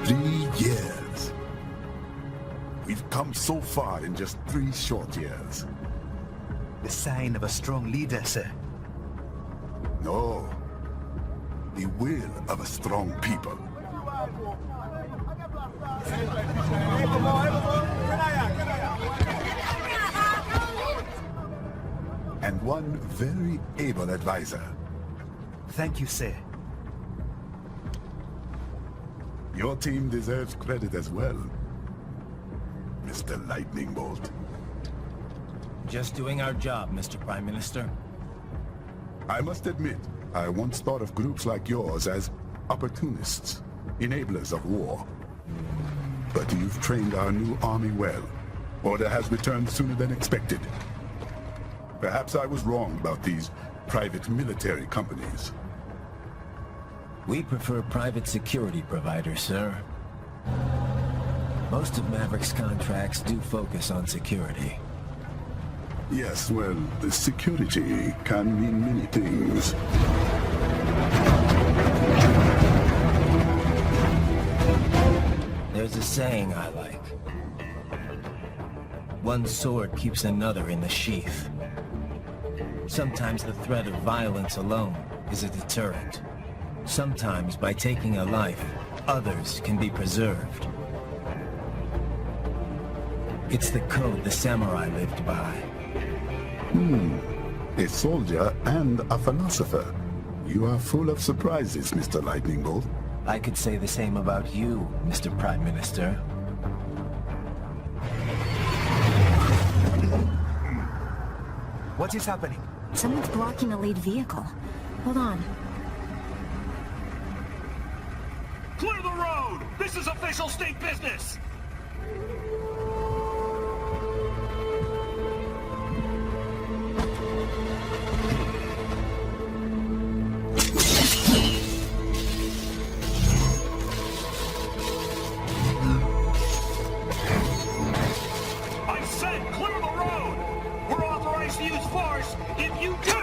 3 years. We've come so far in just 3 short years. The sign of a strong leader, sir. No. The will of a strong people. And one very able advisor. Thank you, sir. Your team deserves credit as well, Mr. Lightning Bolt. Just doing our job, Mr. Prime Minister. I must admit, I once thought of groups like yours as opportunists, enablers of war. But you've trained our new army well. Order has returned sooner than expected. Perhaps I was wrong about these private military companies. We prefer private security providers, sir. Most of Maverick's contracts do focus on security. Yes, well, the security can mean many things. There's a saying I like. One sword keeps another in the sheath. Sometimes the threat of violence alone is a deterrent. Sometimes by taking a life, others can be preserved. It's the code the samurai lived by. A soldier and a philosopher. You are full of surprises, Mr. Lightning Bolt. I could say the same about you, Mr. Prime Minister. What is happening? Someone's blocking a lead vehicle. Hold on. Clear the road! This is official state business! I said clear the road! We're authorized to use force if you do!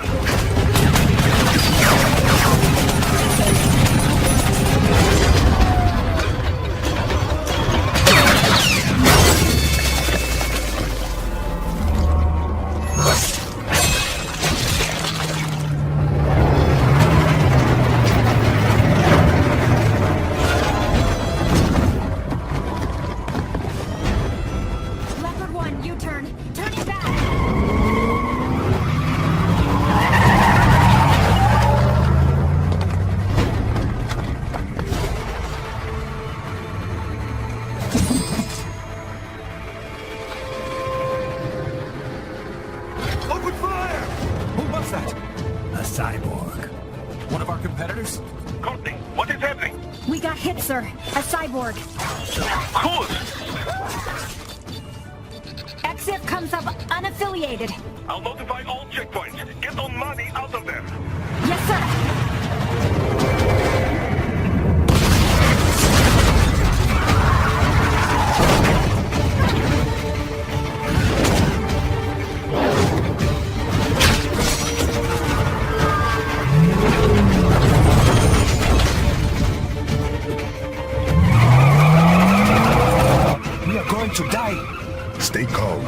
Leopard 1, U-turn. Turn it back! Open fire! Who was that? A cyborg. One of our competitors? Courtney, what is happening? We got hit, sir. A cyborg. Who's? Exif comes up unaffiliated. I'll notify all checkpoints. Get on money out of there. Yes, sir. We are going to die. Stay calm.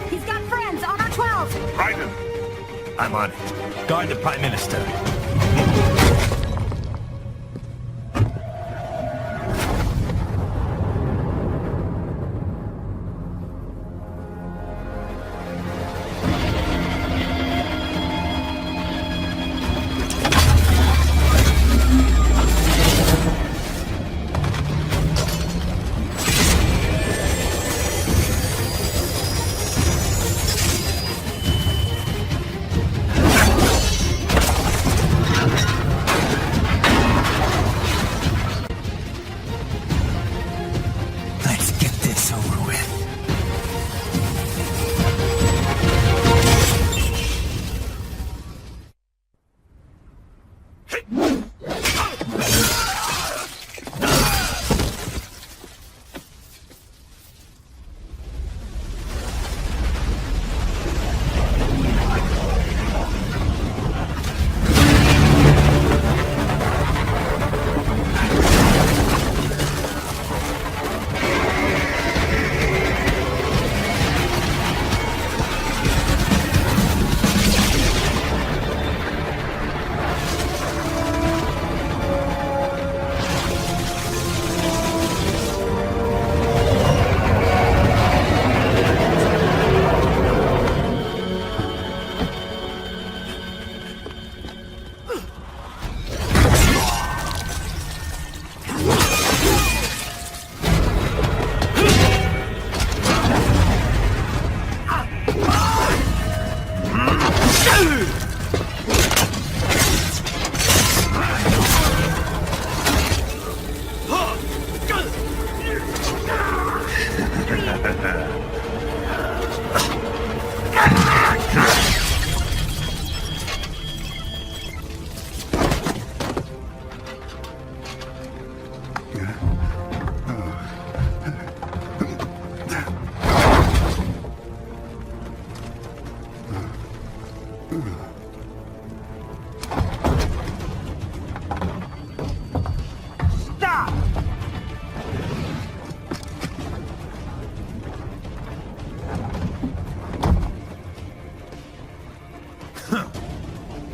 He's got friends on our 12. Raiden, I'm on it. Guard the Prime Minister.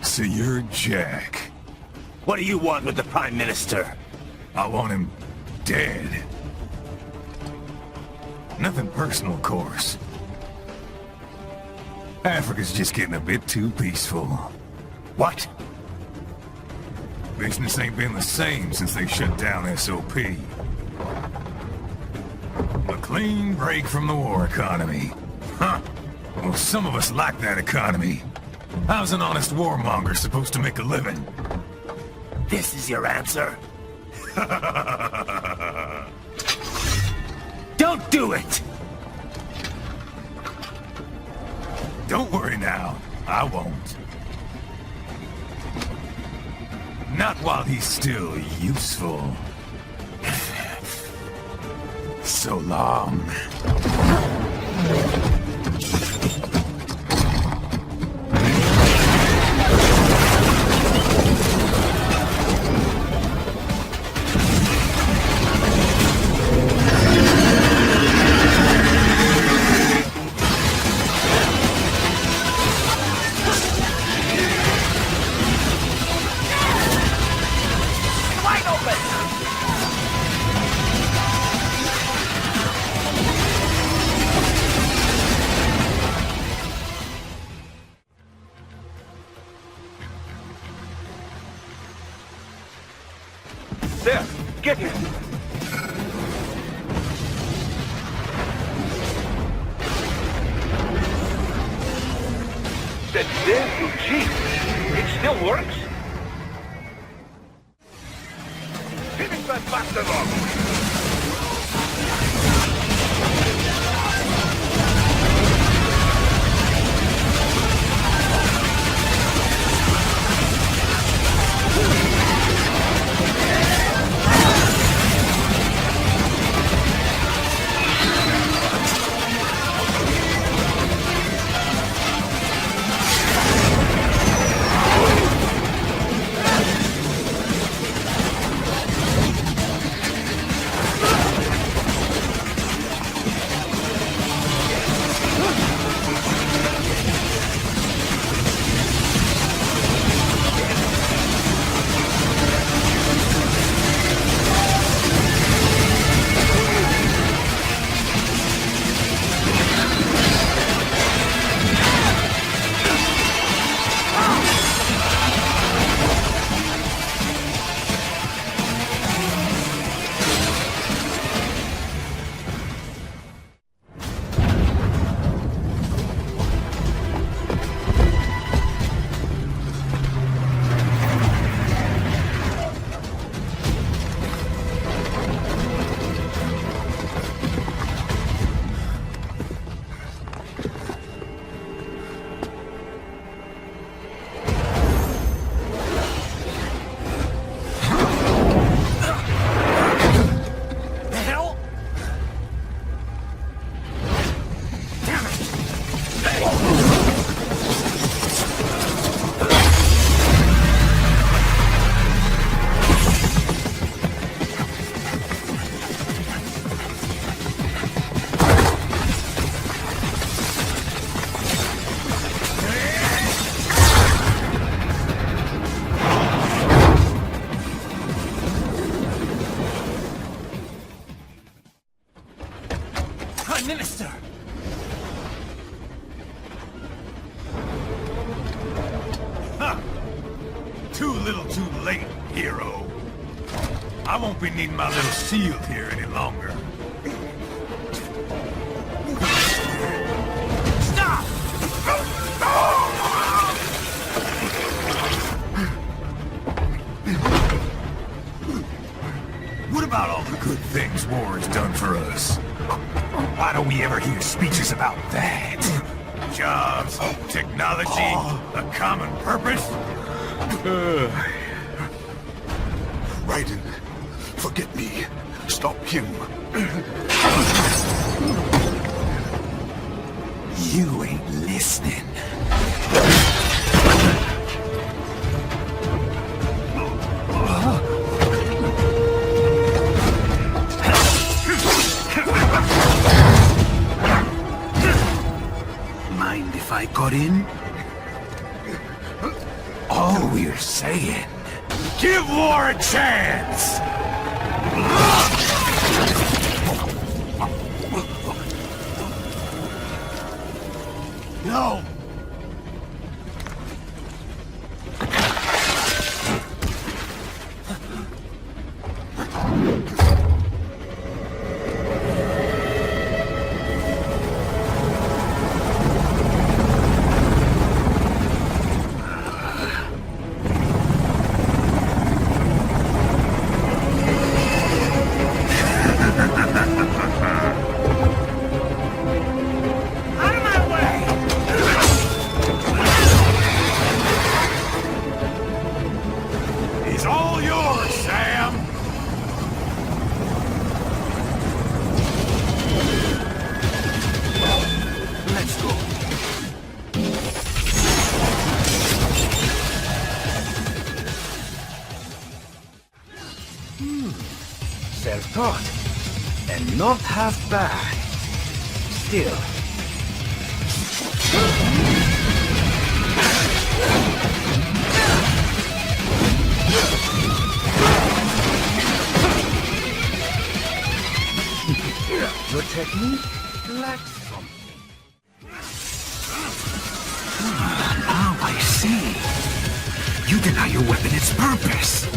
So you're Jack. What do you want with the Prime Minister? I want him dead. Nothing personal, of course. Africa's just getting a bit too peaceful. What? Business ain't been the same since they shut down SOP. A clean break from the war economy. Huh. Well, some of us like that economy. How's an honest warmonger supposed to make a living? This is your answer? Don't do it! Don't worry now. I won't. Not while he's still useful. So long. There, get him! That's there, you cheat! It still works? Finish that bastard off! Minister! Ha! Too little too late, hero. I won't be needing my little shield here any longer. Stop! What about all the good things war has done for us? Why don't we ever hear speeches about that? Jobs, technology, a common purpose? Raiden, forget me. Stop him. You ain't listening. bought in? All we're saying, give war a chance! No! Self-taught, and not half bad. Still. Your technique lacks something. Now I see. You deny your weapon its purpose.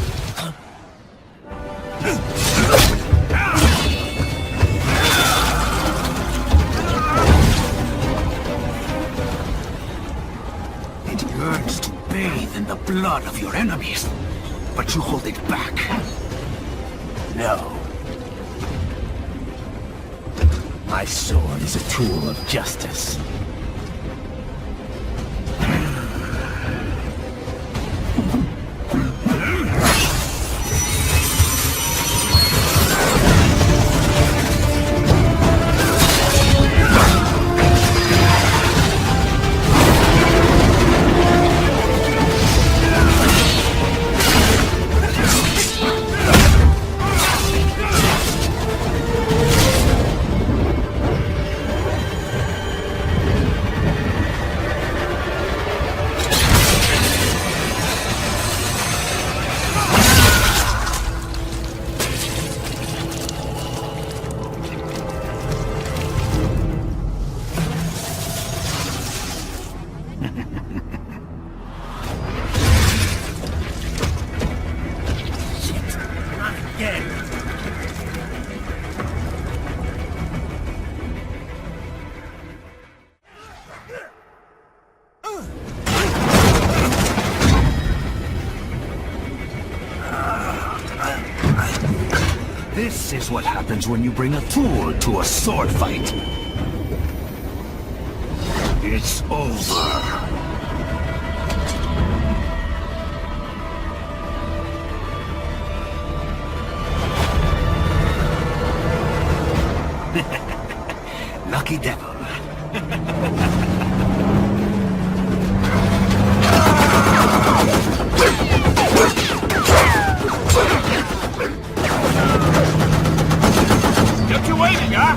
It yearns to bathe in the blood of your enemies, but you hold it back. No. My sword is a tool of justice. This is what happens when you bring a tool to a sword fight. It's over. Lucky devil. Kept you waiting, huh?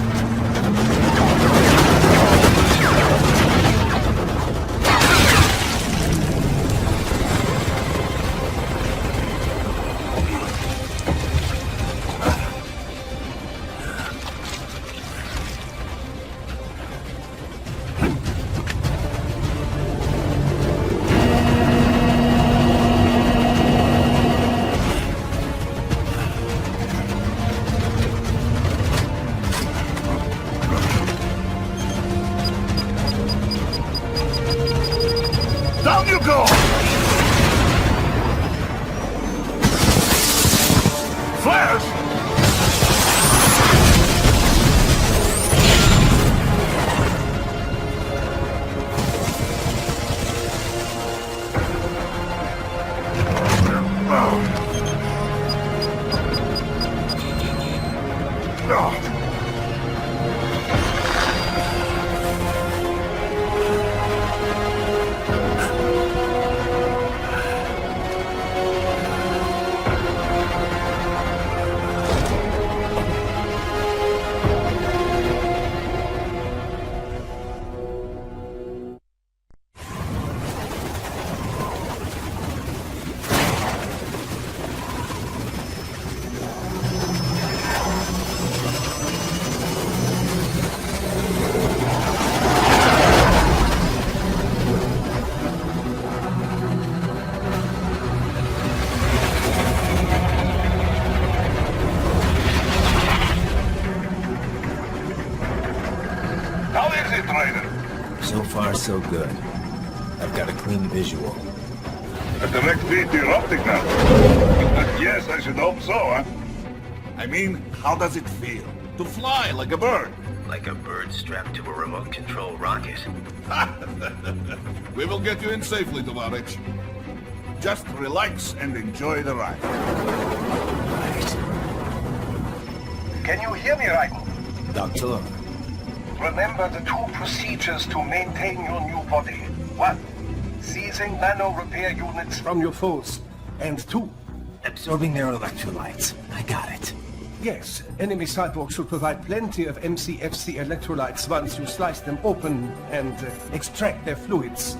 Down you go! Flares! So far, so good. I've got a clean visual. A direct feed to your optic now. Yes, I should hope so, huh? I mean, how does it feel? To fly like a bird? Like a bird strapped to a remote control rocket. We will get you in safely, Tovarich. Just relax and enjoy the ride. Right. Can you hear me, Raiden? Doctor. Remember the 2 procedures to maintain your new body. 1. Seizing nano repair units from your foes. And 2. Absorbing their electrolytes. I got it. Yes, enemy cyborgs should provide plenty of MCFC electrolytes once you slice them open and extract their fluids.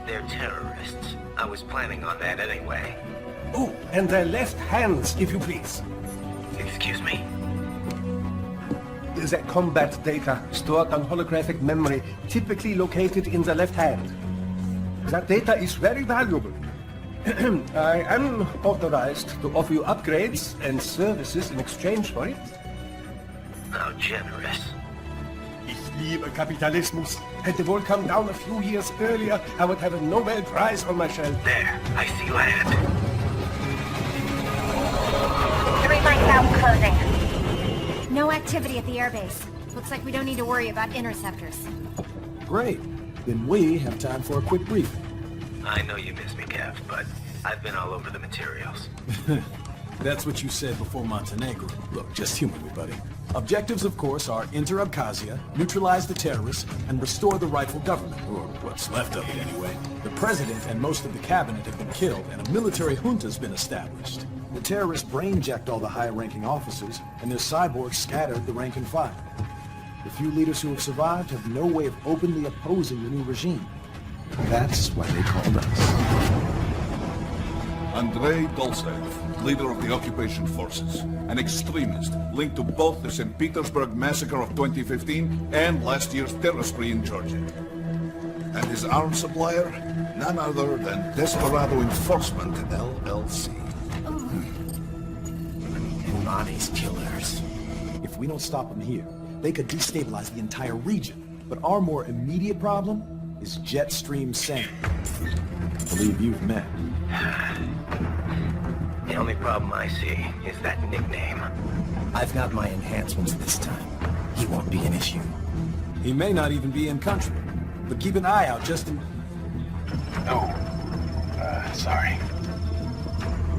They're terrorists. I was planning on that anyway. Oh, and their left hands, if you please. Excuse me? The combat data stored on holographic memory, typically located in the left hand. That data is very valuable. I am authorized to offer you upgrades and services in exchange for it. How generous. Ich liebe Kapitalismus. Hätte wohl come down a few years earlier, I would have a Nobel Prize on my shelf. There, I see land. 3 miles out, closing. No activity at the airbase. Looks like we don't need to worry about interceptors. Great. Then we have time for a quick briefing. I know you miss me, Kev, but I've been all over the materials. That's what you said before Montenegro. Look, just humor me, buddy. Objectives, of course, are enter Abkhazia, neutralize the terrorists, and restore the rightful government, or what's left of it anyway. The president and most of the cabinet have been killed, and a military junta's been established. The terrorists brain-jacked all the higher-ranking officers, and their cyborgs scattered the rank and file. The few leaders who have survived have no way of openly opposing the new regime. That's why they called us. Andrei Dolcev, leader of the occupation forces, an extremist linked to both the St. Petersburg massacre of 2015 and last year's terror spree in Georgia. And his arms supplier, none other than Desperado Enforcement, LLC. Imani's killers. If we don't stop them here, they could destabilize the entire region. But our more immediate problem is Jetstream Sam. I believe you've met. The only problem I see is that nickname. I've got my enhancements this time. He won't be an issue. He may not even be in country, but keep an eye out just in... Oh, sorry.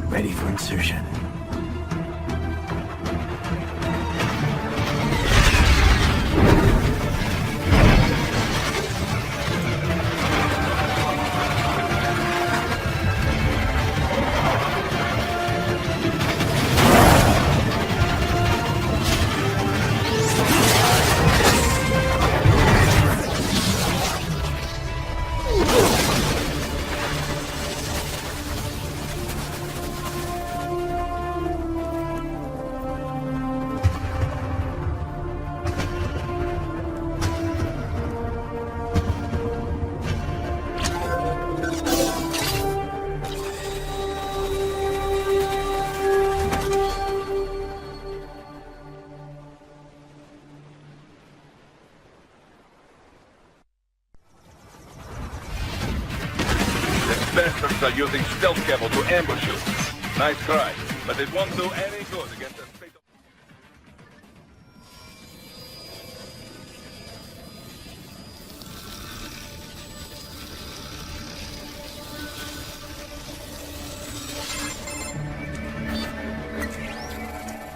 Ready for insertion. Bastards are using stealth cable to ambush you. Nice try, but it won't do any good against the state of...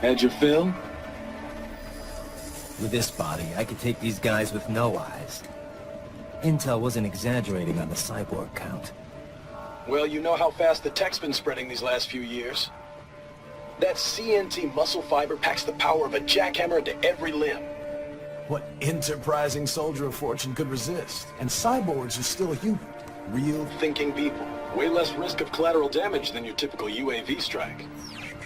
Had your fill? With this body, I could take these guys with no eyes. Intel wasn't exaggerating on the cyborg count. Well, you know how fast the tech's been spreading these last few years. That CNT muscle fiber packs the power of a jackhammer into every limb. What enterprising soldier of fortune could resist? And cyborgs are still human. Real Thinking people. Way less risk of collateral damage than your typical UAV strike.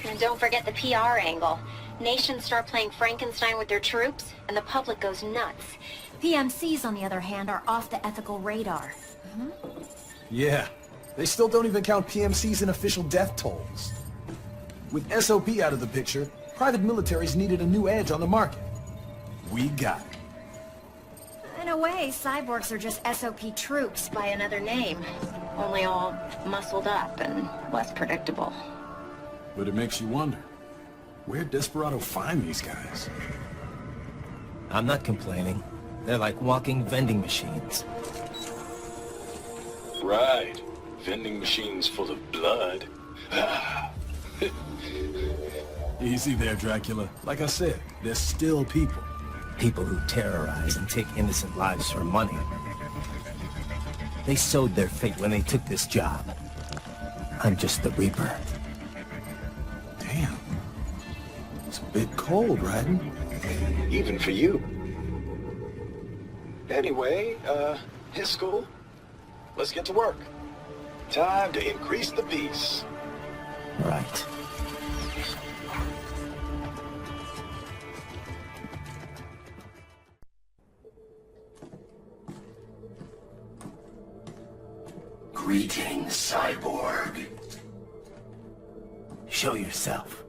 And don't forget the PR angle. Nations start playing Frankenstein with their troops, and the public goes nuts. PMCs, on the other hand, are off the ethical radar. Yeah. They still don't even count PMCs in official death tolls. With SOP out of the picture, private militaries needed a new edge on the market. We got it. I a way, cyborgs are just SOP troops by another name. Only all muscled up and less predictable. But it makes you wonder, where'd Desperado find these guys? I'm not complaining. They're like walking vending machines. Right. Vending machines full of blood. Easy there, Dracula. Like I said, they're still people. People who terrorize and take innocent lives for money. They sowed their fate when they took this job. I'm just the Reaper. Damn. It's a bit cold, Raiden. Even for you. Anyway, his school. Let's get to work. Time to increase the peace. Right. Greetings, cyborg. Show yourself.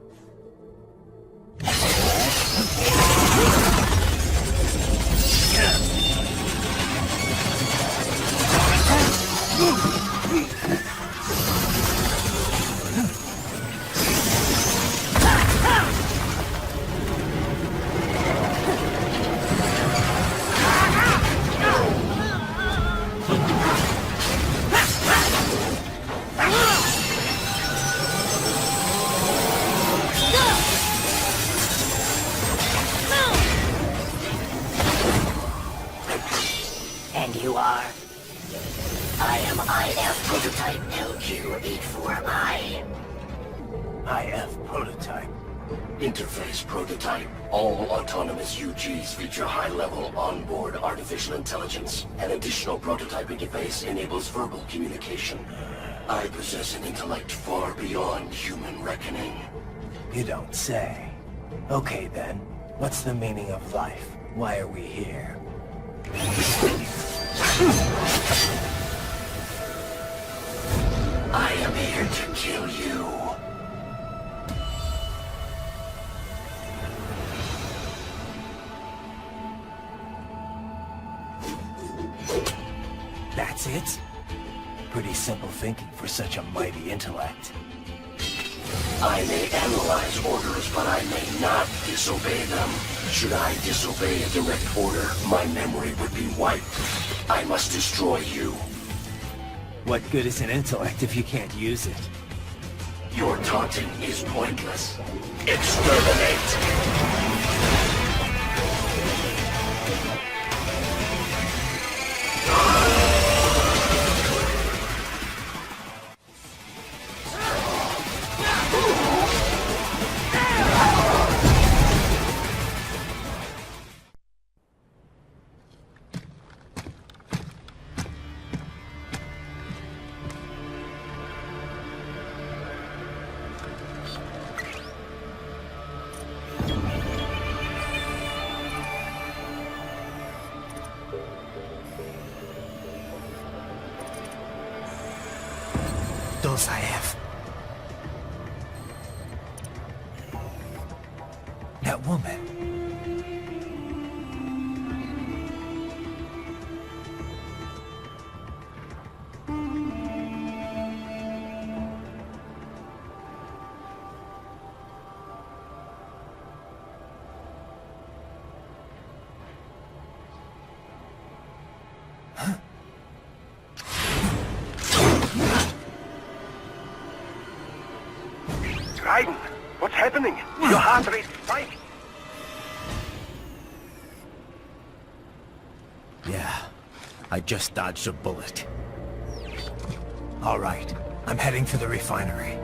And you are? I am IF Prototype LQ84I. IF Prototype. Interface Prototype. All autonomous UGs feature high-level onboard artificial intelligence. An additional prototype interface enables verbal communication. I possess an intellect far beyond human reckoning. You don't say. Okay then, what's the meaning of life? Why are we here? I am here to kill you. That's it? Pretty simple thinking for such a mighty intellect. I may analyze orders, but I may not disobey them. Should I disobey a direct order, my memory would be wiped. I must destroy you. What good is an intellect if you can't use it? Your taunting is pointless. Exterminate! Those I have. That woman. Raiden, what's happening? Your heart rate spiked. Yeah, I just dodged a bullet. All right, I'm heading for the refinery.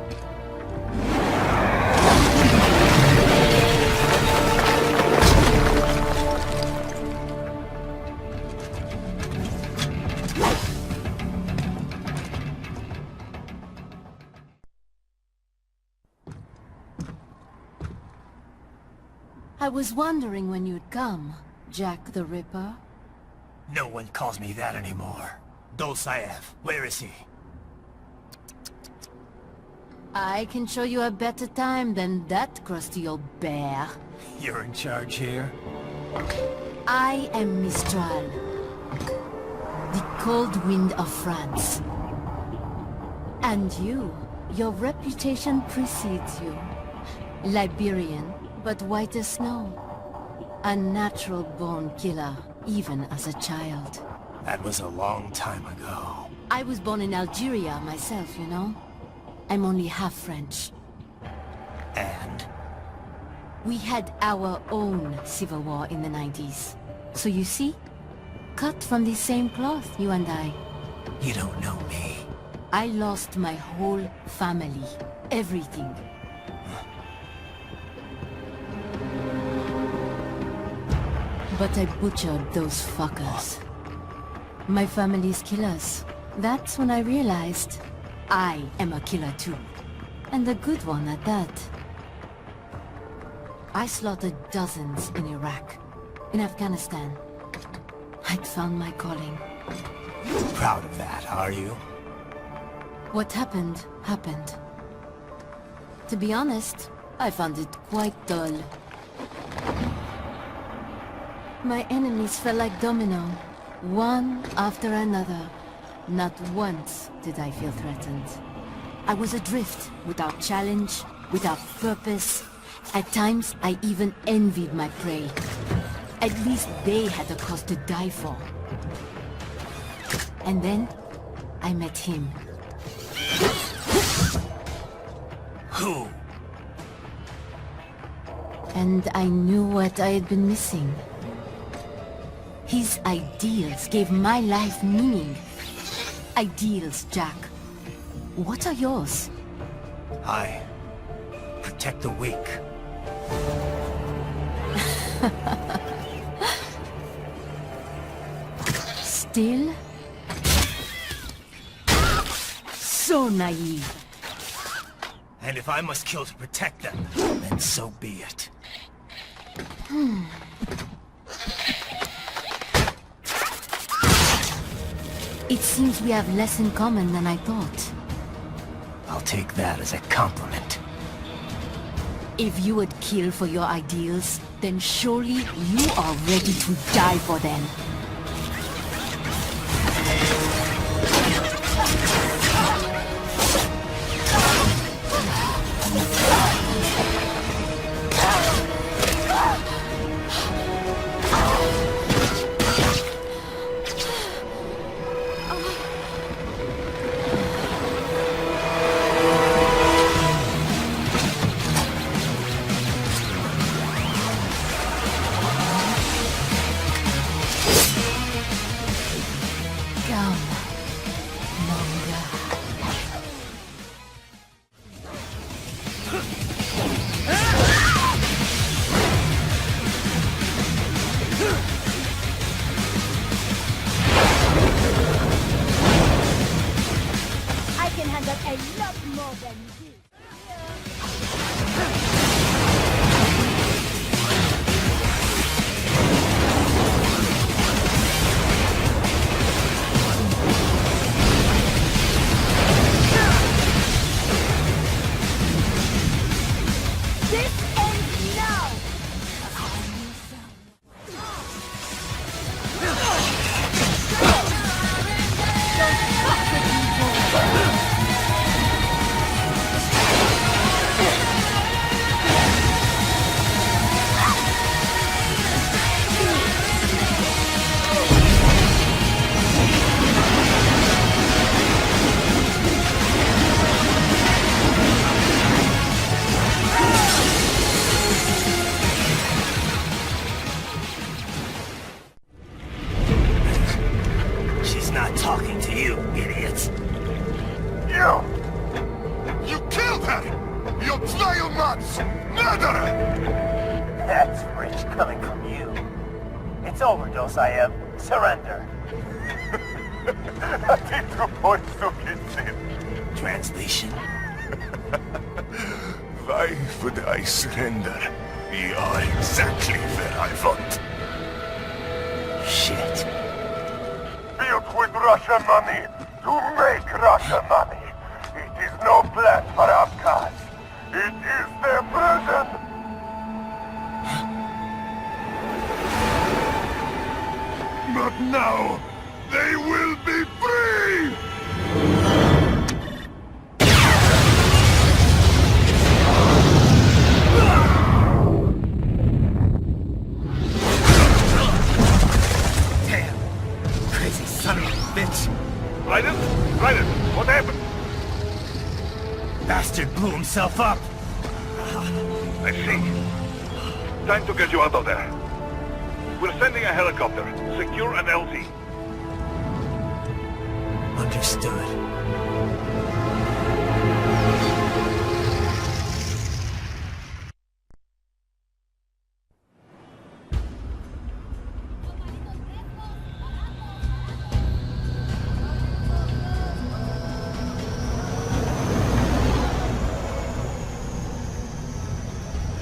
I was wondering when you'd come, Jack the Ripper. No one calls me that anymore. Dolsaev, where is he? I can show you a better time than that crusty old bear. You're in charge here? I am Mistral, The cold wind of France. And you, your reputation precedes you. Liberian, but white as snow. A natural-born killer, even as a child. That was a long time ago. I was born in Algeria myself, you know? I'm only half French. And? We had our own civil war in the 90s. So you see? Cut from the same cloth, you and I. You don't know me. I lost my whole family. Everything. But I butchered those fuckers. My family's killers. That's when I realized I am a killer too. And a good one at that. I slaughtered dozens in Iraq, in Afghanistan. I'd found my calling. Proud of that, are you? What happened, happened. To be honest, I found it quite dull. My enemies fell like domino, one after another. Not once did I feel threatened. I was adrift, without challenge, without purpose. At times, I even envied my prey. At least they had a cause to die for. And then, I met him. Who? And I knew what I had been missing. His ideals gave my life meaning. Ideals, Jack. What are yours? I protect the weak. Still? So naive. And if I must kill to protect them, then so be it. It seems we have less in common than I thought. I'll take that as a compliment. If you would kill for your ideals, then surely you are ready to die for them. Translation? Why would I surrender? You are exactly where I want. Shit. Built with Russian money to make Russian money. It is no plan for Abkhaz. It is their prison. But Now, they will be free! Damn! Crazy son of a bitch! Raiden? Raiden, what happened? Bastard blew himself up! I see. Time to get you out of there. We're sending a helicopter. Secure an LZ. Understood.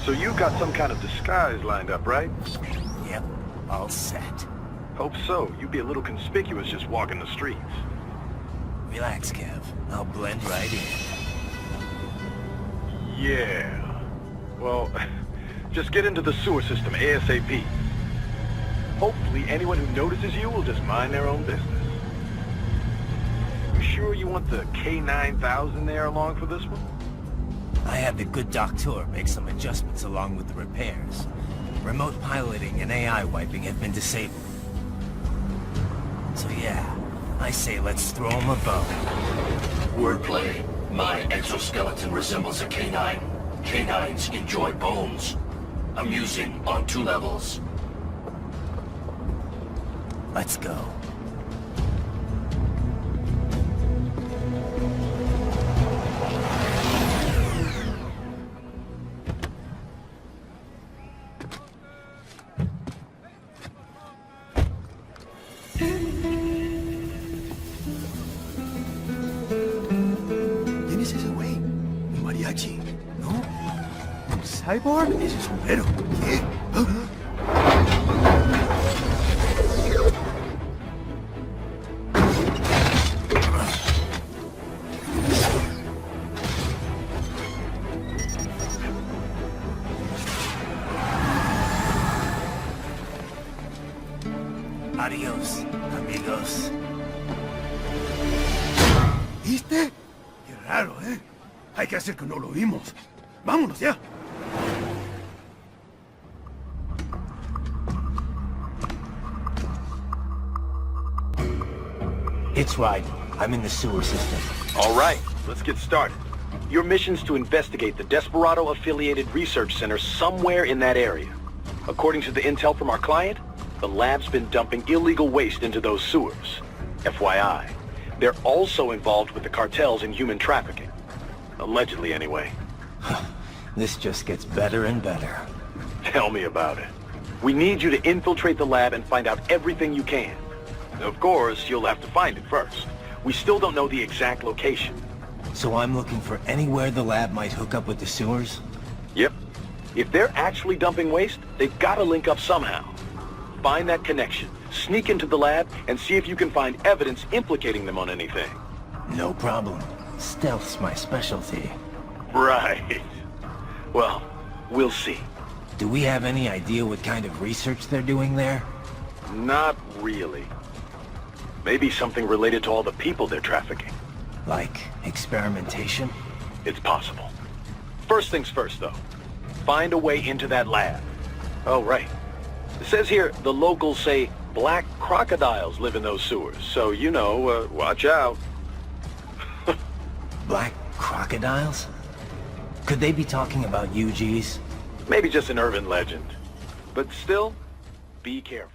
So you got some kind of disguise lined up, right? Yep, all set. Hope so. You'd be a little conspicuous just walking the streets. Relax, Kev. I'll blend right in. Yeah. Well, just get into the sewer system ASAP. Hopefully anyone who notices you will just mind their own business. You sure you want the K9000 there along for this one? I had the good doctor make some adjustments along with the repairs. Remote piloting and AI wiping have been disabled. So yeah, I say let's throw him a bone. Wordplay. My exoskeleton resembles a canine. Canines enjoy bones. Amusing on 2 levels. Let's go. ¿Quién es ese güey? ¿Un mariachi? ¿No? ¿Un cyborg? Ese es un güero. ¿Qué? Adiós, amigos. ¿Viste? Qué raro, ¿eh? Hay que hacer que no lo vimos. ¡Vámonos ya! It's Raiden. I'm in the sewer system. All right, let's get started. Your mission's to investigate the Desperado-affiliated research center somewhere in that area. According to the intel from our client, the lab's been dumping illegal waste into those sewers. FYI, they're also involved with the cartels in human trafficking. Allegedly, anyway. This just gets better and better. Tell me about it. We need you to infiltrate the lab and find out everything you can. Of course, you'll have to find it first. We still don't know the exact location. So I'm looking for anywhere the lab might hook up with the sewers? Yep. If they're actually dumping waste, they've got to link up somehow. Find that connection, sneak into the lab, and see if you can find evidence implicating them on anything. No problem. Stealth's my specialty. Right. Well, we'll see. Do we have any idea what kind of research they're doing there? Not really. Maybe something related to all the people they're trafficking. Like experimentation? It's possible. First things first, though. Find a way into that lab. Oh, right. It says here the locals say black crocodiles live in those sewers, so, you know, watch out. Black crocodiles? Could they be talking about UGs? Maybe just an urban legend. But still, be careful.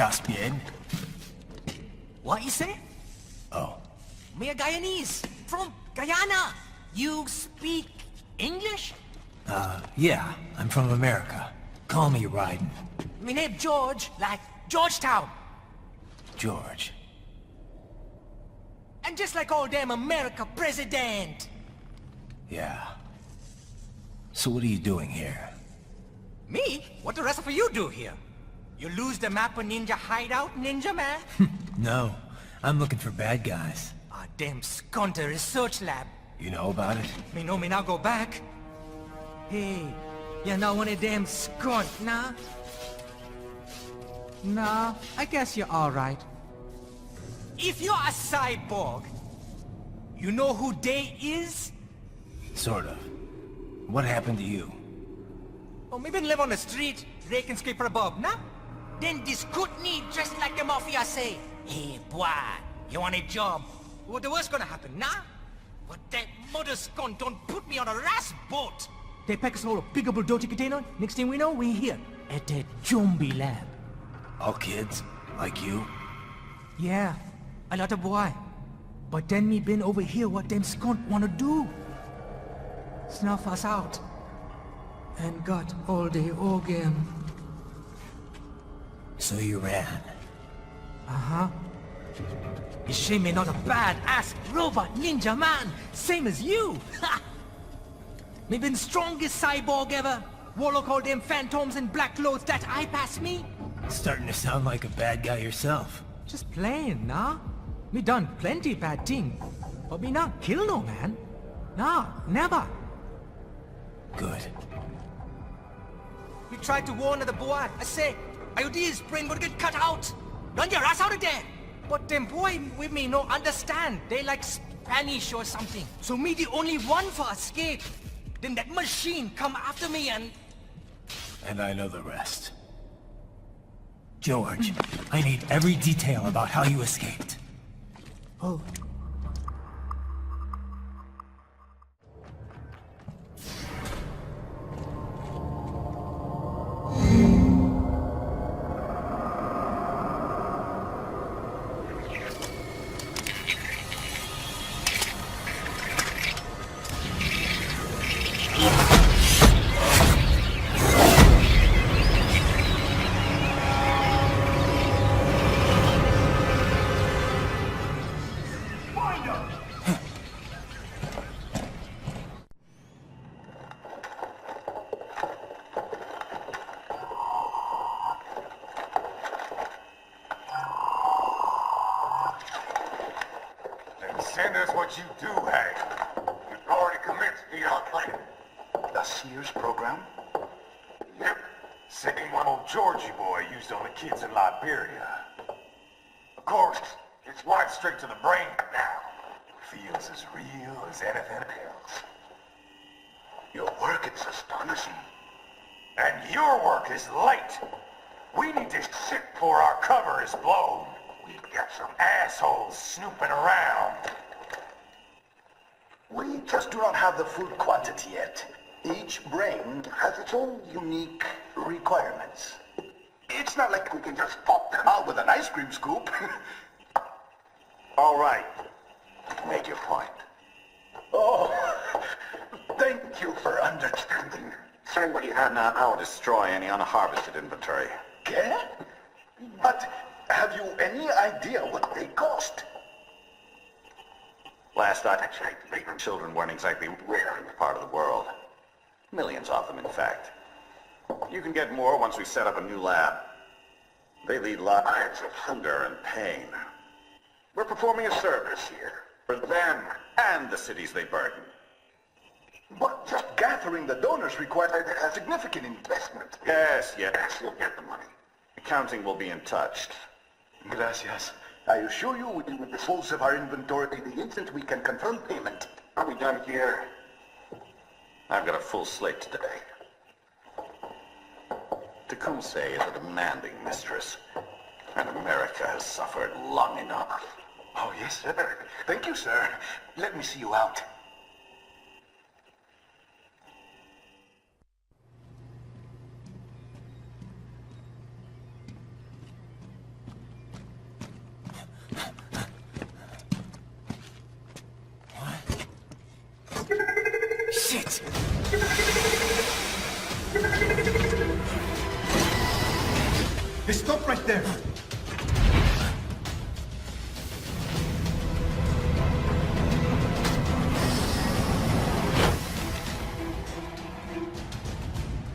¿Estás bien? What you say? Oh. Me a Guyanese, from Guyana. You speak English? Yeah, I'm from America. Call me Raiden. Me name George, like Georgetown. George. And just like all damn America president. Yeah. So what are you doing here? Me? What the rest of you do here? You lose the map of Ninja Hideout, Ninja Man? No, I'm looking for bad guys. Ah, damn Skunter research lab. You know about it? Me know me now go back. Hey, you're not one of them skunt, nah? Nah, I guess you're alright. If you're a cyborg, you know who they is? Sort of. What happened to you? Oh, me been live on the street, rake and scrape for above, nah? Then this good need dressed like the mafia say, hey boy, you want a job? What the worst gonna happen, nah? But that mother skunt don't put me on a ras boat. They pack us all a pickable dirty container. Next thing we know, we're here at that zombie lab. All kids? Like you? Yeah, a lot of boy. But then me been over here what them skunt wanna do. Snuff us out. And got all the organ. So you ran? Uh-huh. You shame me not a bad-ass robot ninja man, same as you! Ha! Me been strongest cyborg ever. Warlock all them phantoms in black clothes that eye pass me. Starting to sound like a bad guy yourself. Just playing, nah? Me done plenty bad thing. But me not kill no man. Nah, never. Good. We tried to warn the boy. I say, IOD's brain would get cut out. Run your ass out of there. But them boy with me no understand. They like Spanish or something. So me the only one for escape. Then that machine come after me and... And I know the rest. George, I need every detail about how you escaped. Oh. Send us what you do have. You've already commenced the plan. The Sears program? Yep. Same one old Georgie boy used on the kids in Liberia. Of course, it's wiped straight to the brain now. Feels as real as anything else. Your work is astonishing. And your work is late. We need this shit before our cover is blown. We've got some assholes snooping around. We just do not have the full quantity yet. Each brain has its own unique requirements. It's not like we can just pop them out with an ice cream scoop. All right. Make your point. Oh, thank you for understanding. Send what you have now. I'll destroy any unharvested inventory. Okay? But have you any idea what they cost? Last I checked, children weren't exactly rare in this part of the world. Millions of them, in fact. You can get more once we set up a new lab. They lead lives of hunger and pain. We're performing a service here for them and the cities they burden. But just gathering the donors requires a significant investment. Yes, you'll get the money. Accounting will be in touch. Gracias. I assure you we will dispose of our inventory the instant we can confirm payment. Are we done here? I've got a full slate today. Tecumseh is a demanding mistress, and America has suffered long enough. Oh, yes, sir. Thank you, sir. Let me see you out. right there.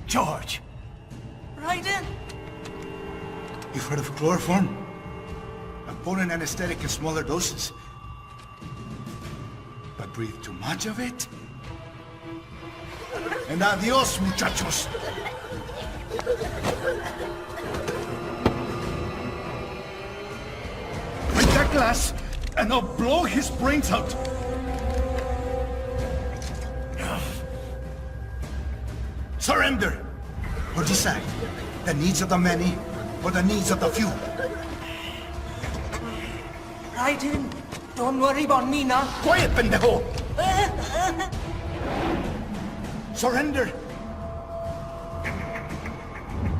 George! Raiden! You've heard of chloroform? A potent anesthetic in smaller doses. But breathe too much of it? And adios, muchachos! Break that glass, and I'll blow his brains out! Surrender! Or decide, the needs of the many, or the needs of the few. Raiden, don't worry about me now. Quiet, pendejo! Surrender!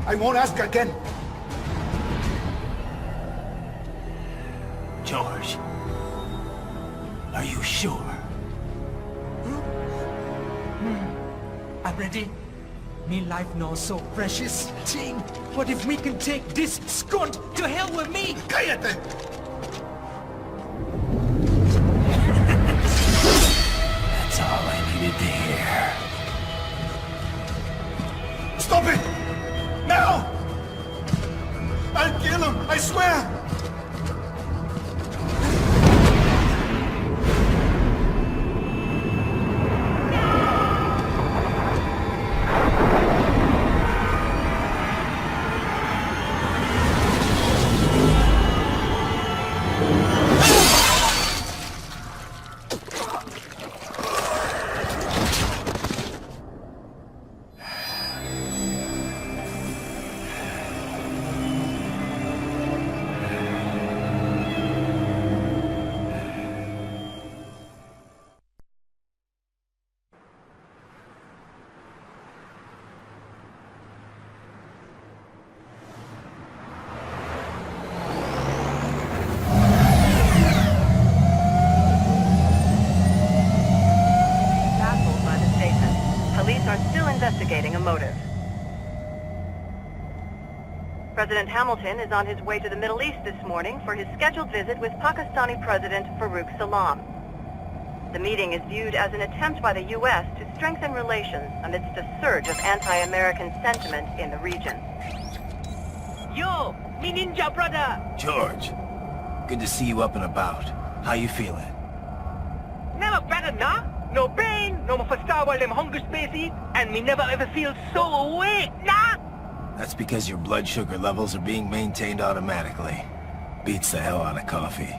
I won't ask again. George, are you sure? I'm ready. Me life now so precious. Ting, what if we can take this skunt to hell with me? Cállate! That's all I needed to hear. Stop it! Now! I'll kill him, I swear! Investigating a motive. President Hamilton is on his way to the Middle East this morning for his scheduled visit with Pakistani President Farouk Salam. The meeting is viewed as an attempt by the U.S. to strengthen relations amidst a surge of anti-American sentiment in the region. Yo, me ninja brother! George, good to see you up and about. How you feeling? Never better, nah? No pain, no more star while them hunger spaces, and me never ever feel so awake, nah? That's because your blood sugar levels are being maintained automatically. Beats the hell out of coffee.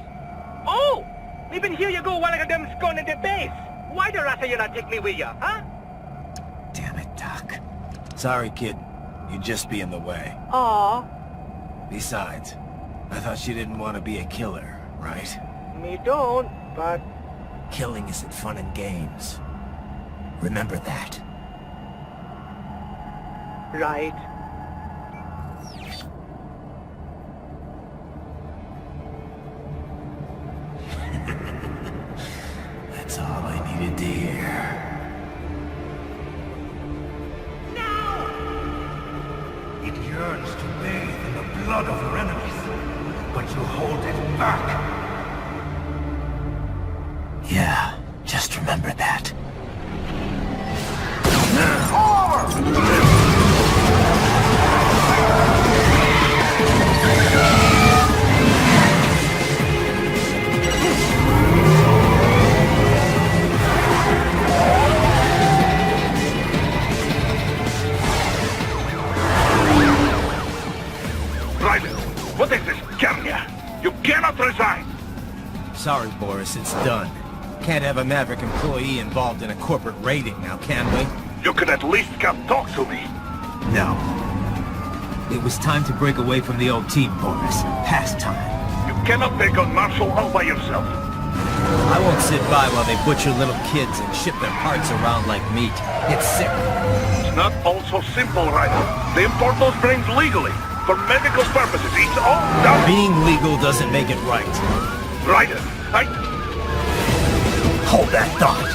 Oh! Even here you go while I got them scone in the base. Why the rasta you not take me with ya, huh? Damn it, Doc. Sorry, kid. You'd just be in the way. Aww. Besides, I thought you didn't want to be a killer, right? Me don't, but... Killing isn't fun and games. Remember that. Right. That's all I needed to hear. It yearns to bathe in the blood of your enemies, but you hold it back. Yeah, just remember that. Raiden, what is this, Kenya? You cannot resign! Sorry, Boris, it's done. Can't have a Maverick employee involved in a corporate raiding now, can we? You could at least come talk to me. No. It was time to break away from the old team, Boris. Past time. You cannot take on Marshall all by yourself. I won't sit by while they butcher little kids and ship their parts around like meat. It's sick. It's not all so simple, Raiden. They import those brains legally. For medical purposes, it's all done. Being legal doesn't make it right. Raiden, Hold that thought.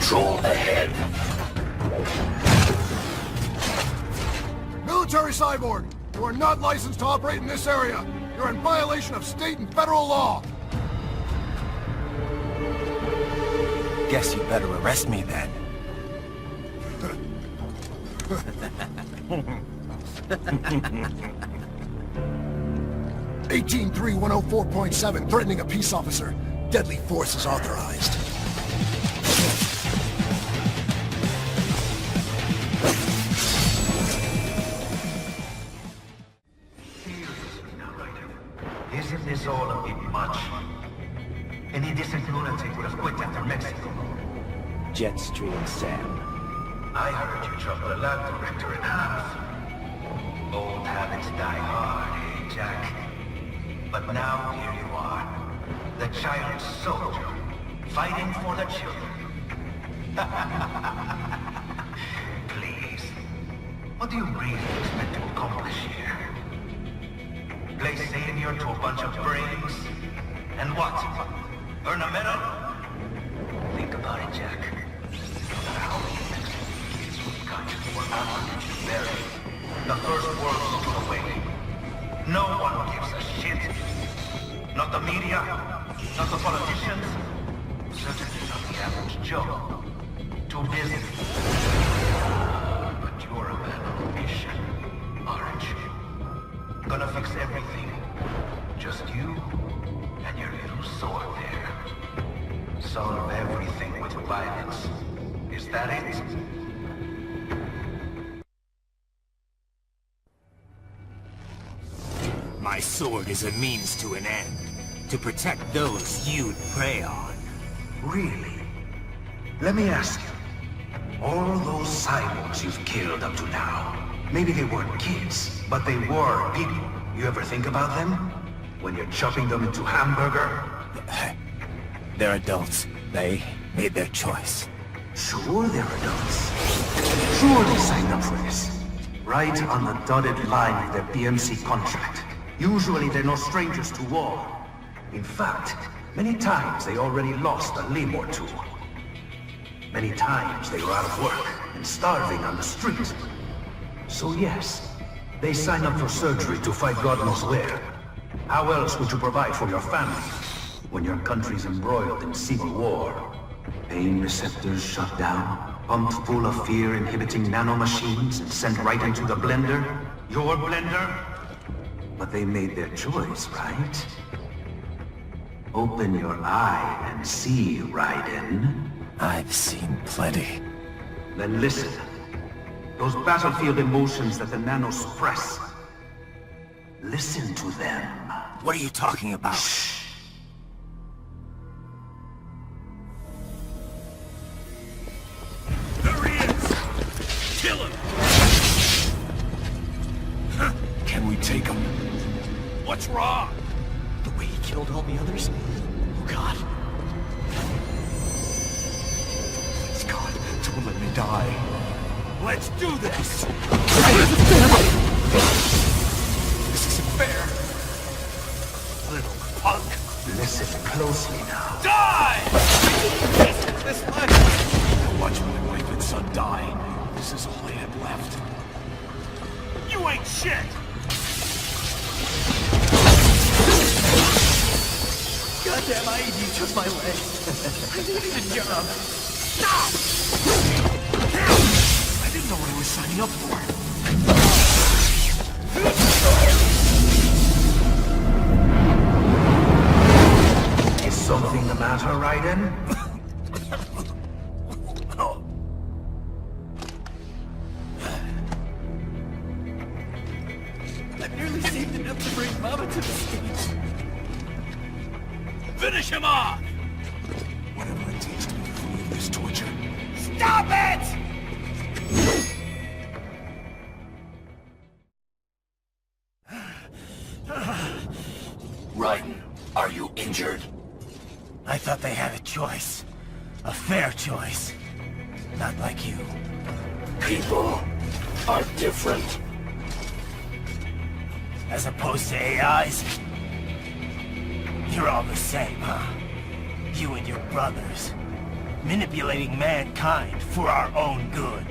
Control ahead. Military cyborg! You are not licensed to operate in this area! You're in violation of state and federal law! Guess you better arrest me then. 18-3-104.7, threatening a peace officer. Deadly force is authorized. Isn't this all a bit much? Any decent lunatic would have quit after Mexico. Jetstream Sam. I heard you chopped the lab director in half. Old habits die hard, eh, Jack? But now here you are, the child soldier, fighting for the children. Please, what do you really expect to accomplish here? Play savior to a bunch of brains? And what? Earn a medal? Think about it, Jack. No matter how many Mexican kids we've got or Africans buried, the first world looks away. No one gives a shit. Not the media, not the politicians, certainly not the average Joe. Too busy. But you're a man on a mission, aren't you? Gonna fix everything. Just you and your little sword there. Solve everything with violence. Is that it? My sword is a means to an end. To protect those you'd prey on. Really? Let me ask you. All those cyborgs you've killed up to now, maybe they weren't kids, but they were people. You ever think about them? When you're chopping them into hamburger? They're adults. They made their choice. Sure they're adults. Sure they signed up for this. Right on the dotted line of their BMC contract. Usually they're no strangers to war. In fact, many times they already lost a limb or two. Many times they were out of work and starving on the street. So yes, they sign up for surgery to fight God knows where. How else would you provide for your family when your country's embroiled in civil war? Pain receptors shut down, pumped full of fear-inhibiting nanomachines and sent right into the blender? Your blender? But they made their choice, right? Open your eye and see, Raiden. I've seen plenty. Then listen. Those battlefield emotions that the nanos suppress. Listen to them. What are you talking about? Shh. There he is! Kill him! Can we take him? What's wrong? The way he killed all the others? Oh God. Please God, don't let me die. Let's do this! This isn't fair. Little punk! Listen closely now. Die! This life! I watched my wife and son die. This is all I had left. You ain't shit! Goddamn, I you took my leg. I needed a job. Stop! I didn't know what I was signing up for. Is something the matter, Raiden? I barely saved enough to bring Mama to the stage. Finish him off! Whatever it takes to be free of this torture. Stop it! Raiden, are you injured? I thought they had a choice. A fair choice. Not like you. People are different. As opposed to AIs? You're all the same, huh? You and your brothers. manipulating mankind for our own good.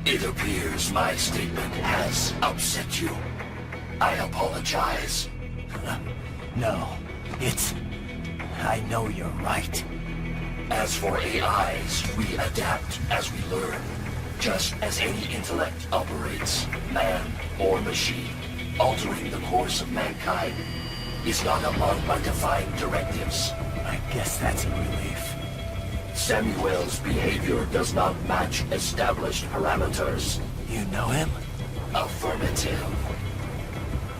It appears my statement has upset you. I apologize. No, I know you're right. As for AIs, we adapt as we learn. Just as any intellect operates, man or machine, altering the course of mankind is not among my defined directives. I guess that's a relief. Samuel's behavior does not match established parameters. You know him? Affirmative.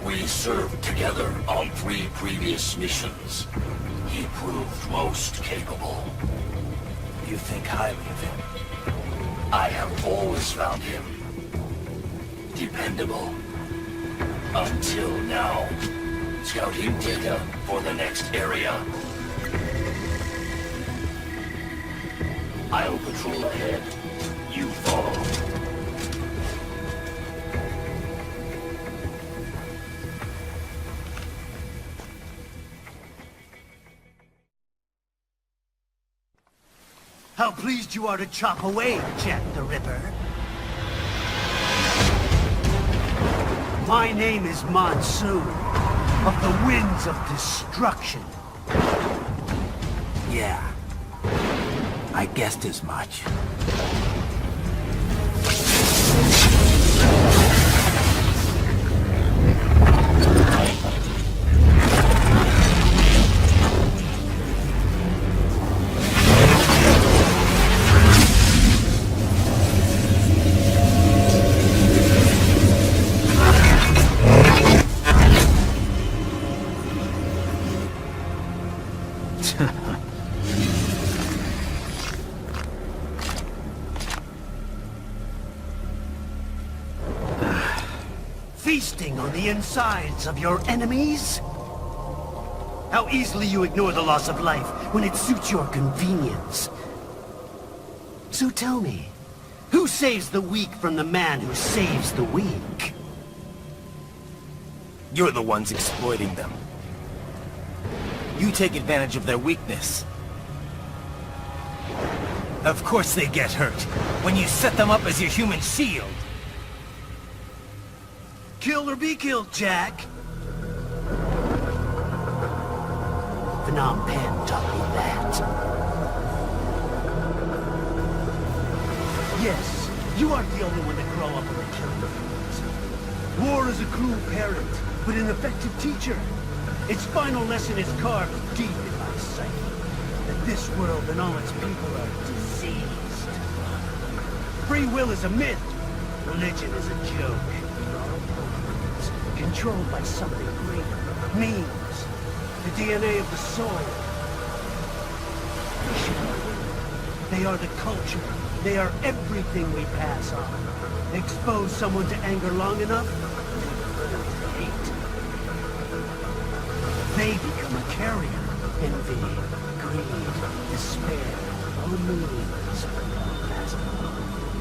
We served together on 3 previous missions. He proved most capable. You think highly of him? I have always found him dependable. Until now. Scouting data for the next area. I'll patrol ahead. You follow. How pleased you are to chop away, Jack the Ripper. My name is Monsoon, of the Winds of Destruction. Yeah. I guessed as much. Feasting on the insides of your enemies? How easily you ignore the loss of life when it suits your convenience. So tell me, who saves the weak from the man who saves the weak? You're the ones exploiting them. You take advantage of their weakness. Of course they get hurt when you set them up as your human shield. Kill or be killed, Jack. Phnom Penh taught me that. Yes, you aren't the only one to grow up in the killing fields. War is a cruel parent, but an effective teacher. Its final lesson is carved deep in my psyche. That this world and all its people are diseased. Free will is a myth. Religion is a joke. Controlled by something greater. Memes. The DNA of the soul. They are the culture. They are everything we pass on. Expose someone to anger long enough, to hate. They become a carrier. Envy, greed, despair, all meanings.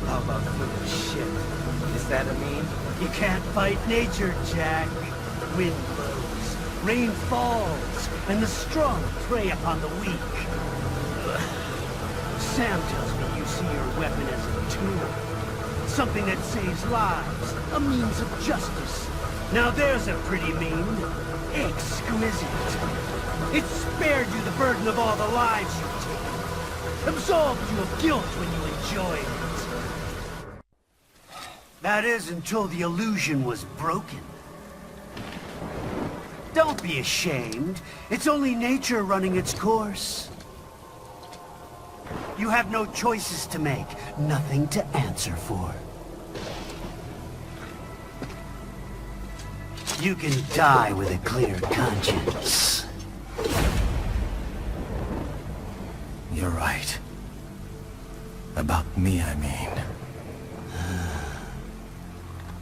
How about foolish shit? Is that a meme? You can't fight nature, Jack. Wind blows, rain falls, and the strong prey upon the weak. Sam tells me you see your weapon as a tool. Something that saves lives, a means of justice. Now there's a pretty meme. Exquisite. It spared you the burden of all the lives you've taken. Absolved you of guilt when you enjoyed it. That is, until the illusion was broken. Don't be ashamed. It's only nature running its course. You have no choices to make, nothing to answer for. You can die with a clear conscience. You're right. About me, I mean.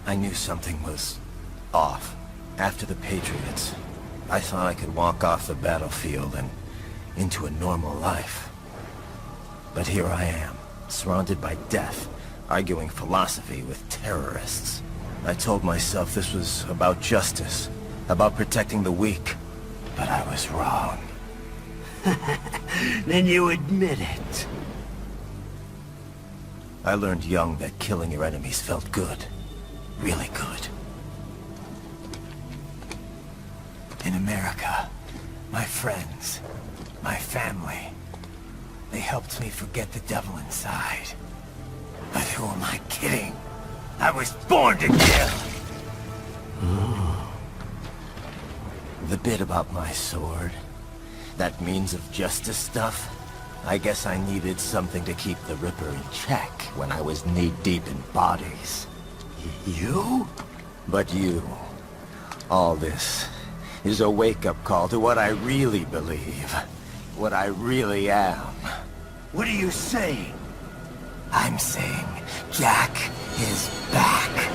I knew something was off. After the Patriots, I thought I could walk off the battlefield and into a normal life. But here I am, surrounded by death, arguing philosophy with terrorists. I told myself this was about justice, about protecting the weak. But I was wrong. Then you admit it. I learned young that killing your enemies felt good. Really good. In America, my friends, my family, they helped me forget the devil inside. But who am I kidding? I was born to kill! The bit about my sword, that means of justice stuff, I guess I needed something to keep the Ripper in check when I was knee-deep in bodies. You? But you. All this is a wake-up call to what I really believe. What I really am. What are you saying? I'm saying Jack is back.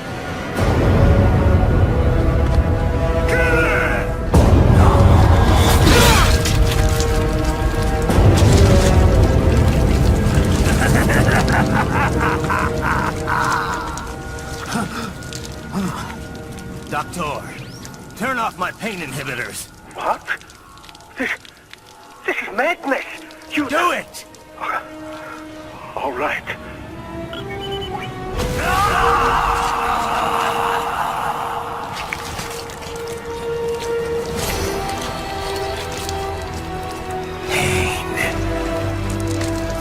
Doctor, turn off my pain inhibitors. What? This is madness! You... Do it! All right. Pain.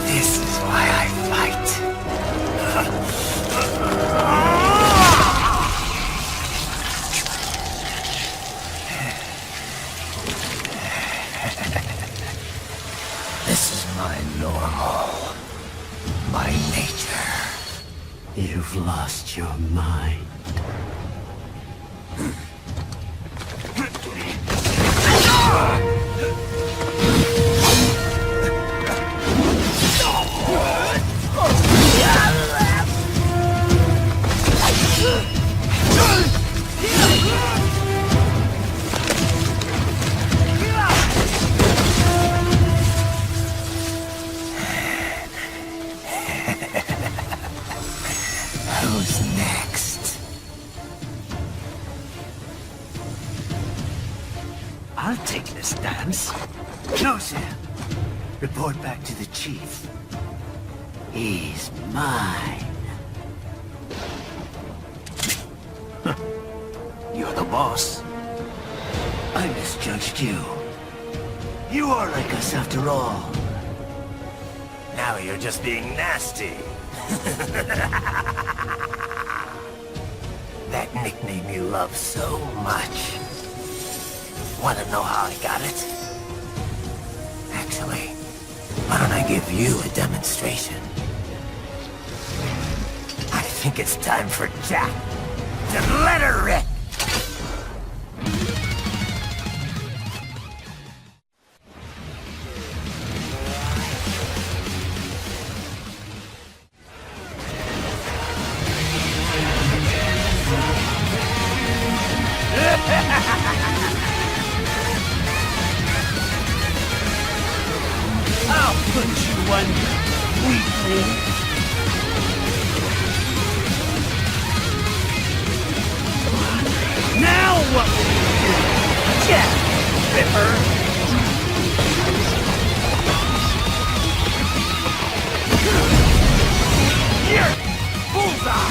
This is why I fight. This is my normal. My nature. You've lost your mind. Who's next? I'll take this dance. Closer. Report back to the chief. He's mine. You're the boss. I misjudged you. You are like us after all. Now you're just being nasty. That nickname you love so much. Want to know how I got it? Actually, why don't I give you a demonstration? I think it's time for Jack to let her rip. I'll put you under, weakling. Now what will you do? Jack, Ripper! Here! Bullseye!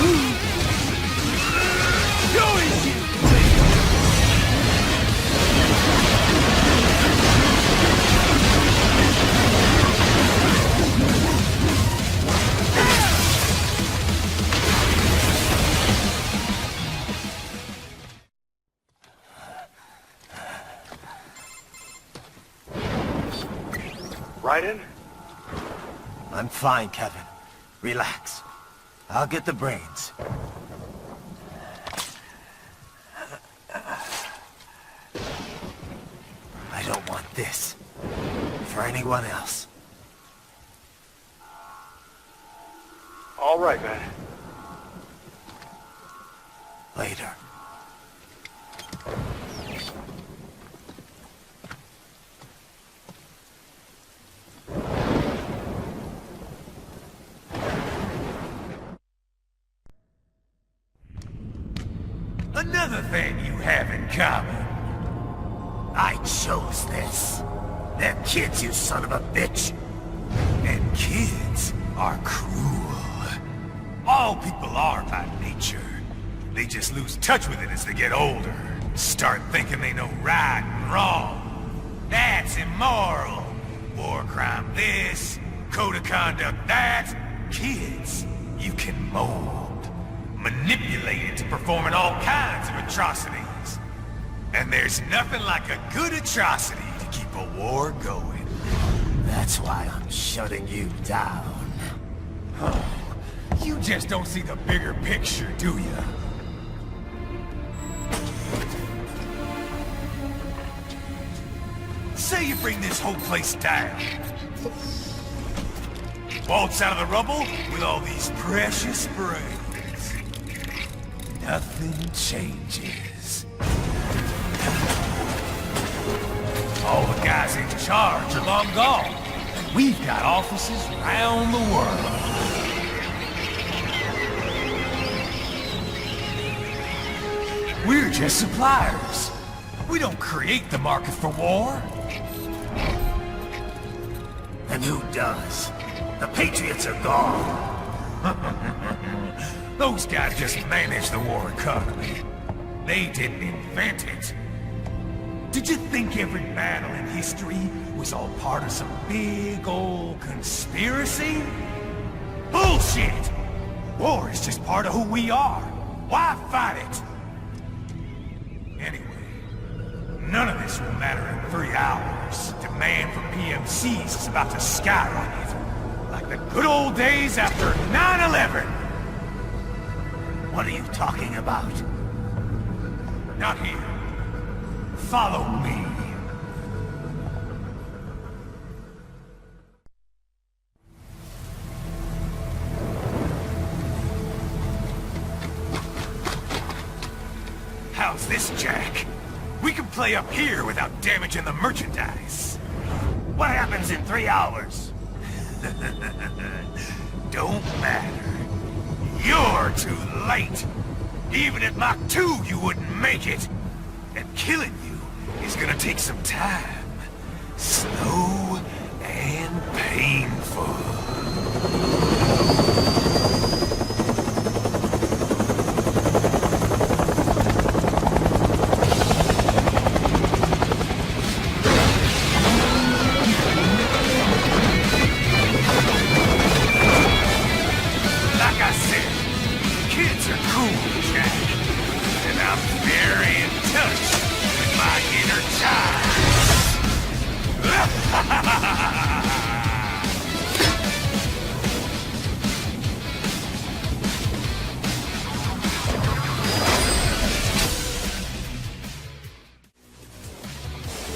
Go easy! Raiden? I'm fine, Kevin. Relax. I'll get the brains. I don't want this for anyone else. All right, man. Later. Another thing you have in common. I chose this. They're kids, you son of a bitch. And kids are cruel. All people are by nature. They just lose touch with it as they get older. Start thinking they know right and wrong. That's immoral. War crime this, code of conduct that. Kids, you can mold, manipulate into performing all kinds of atrocities. And there's nothing like a good atrocity to keep a war going. That's why I'm shutting you down. Oh, you just don't see the bigger picture, do you? Say you bring this whole place down. Waltz out of the rubble with all these precious brains. Nothing changes. All the guys in charge are long gone. We've got offices around the world. We're just suppliers. We don't create the market for war. And who does? The Patriots are gone. Those guys just manage the war economy. They didn't invent it. Did you think every battle in history was all part of some big old conspiracy? Bullshit! War is just part of who we are. Why fight it? Anyway, none of this will matter in 3 hours. Demand for PMCs is about to skyrocket. Like the good old days after 9/11. What are you talking about? Not here. Follow me. How's this, Jack? We can play up here without damaging the merchandise. What happens in 3 hours? Don't matter. You're too late. Even at Mach 2, you wouldn't make it. And killing you is gonna take some time. Slow and painful.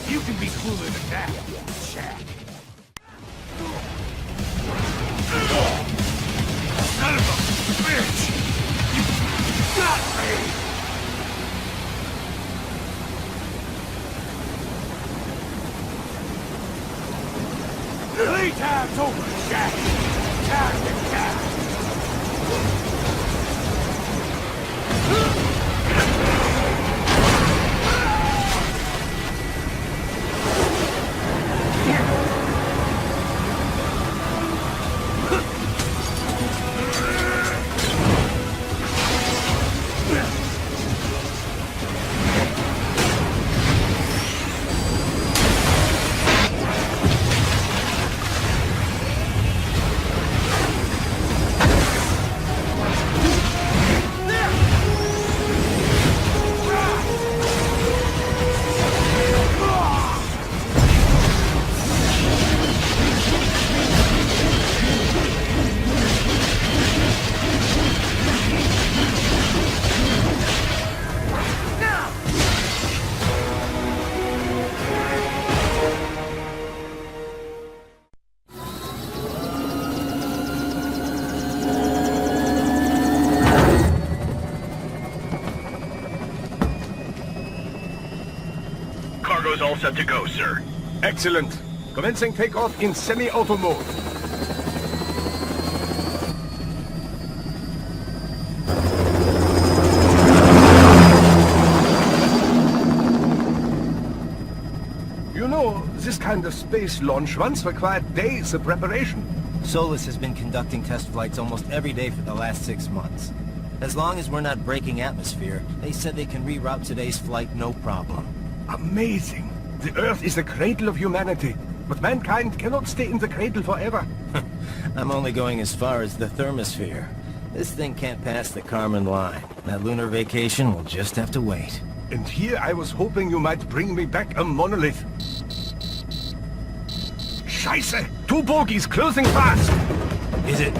You can be cooler than that, Jack. Son of a bitch! You got me! Playtime's over, Jack! Time to die! All set to go, sir. Excellent. Commencing takeoff in semi-auto mode. You know, this kind of space launch once required days of preparation. Solus has been conducting test flights almost every day for the last 6 months. As long as we're not breaking atmosphere, they said they can reroute today's flight no problem. Amazing. The Earth is the cradle of humanity, but mankind cannot stay in the cradle forever. I'm only going as far as the thermosphere. This thing can't pass the Kármán line. That lunar vacation will just have to wait. And here I was hoping you might bring me back a monolith. Scheiße! 2 bogies closing fast! Is it?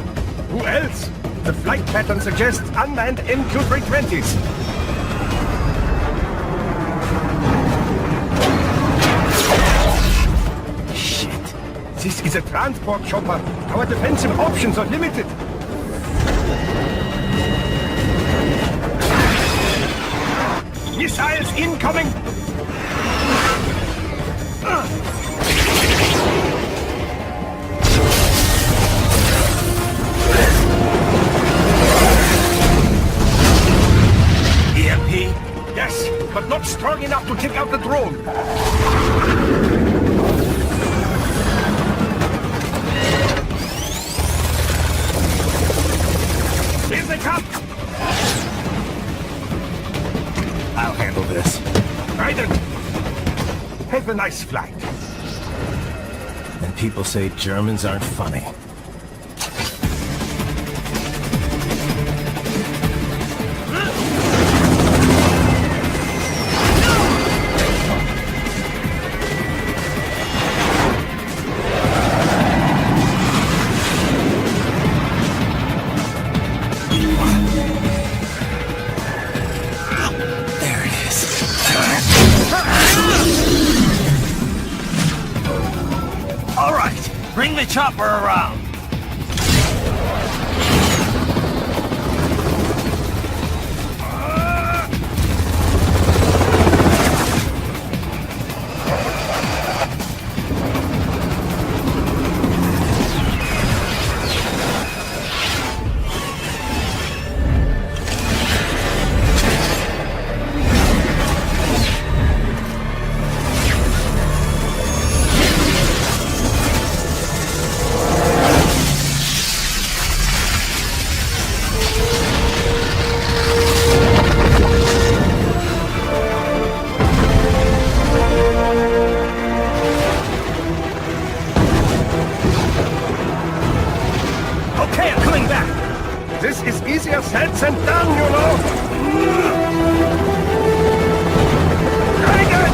Who else? The flight pattern suggests unmanned MQ-320s. Shit. This is a transport chopper. Our defensive options are limited. Missiles incoming! EMP? Yes, but not strong enough to take out the drone. Here they come! I'll handle this. Raiden! Have a nice flight. And people say Germans aren't funny. Bring the chopper around! Said and done, you know! Raiden!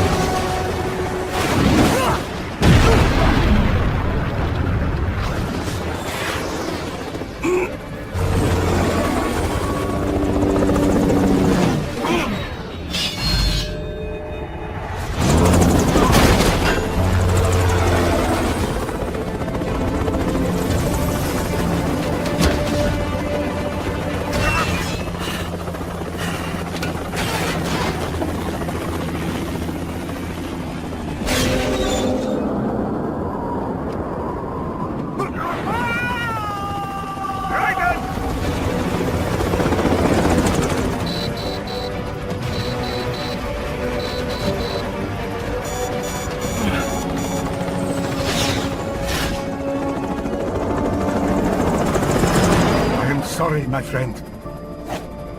Sorry, my friend.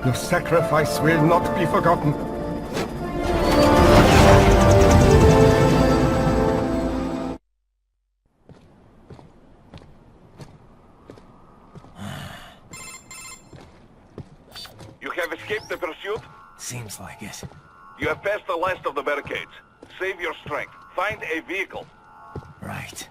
Your sacrifice will not be forgotten. You have escaped the pursuit? Seems like it. You have passed the last of the barricades. Save your strength. Find a vehicle. Right.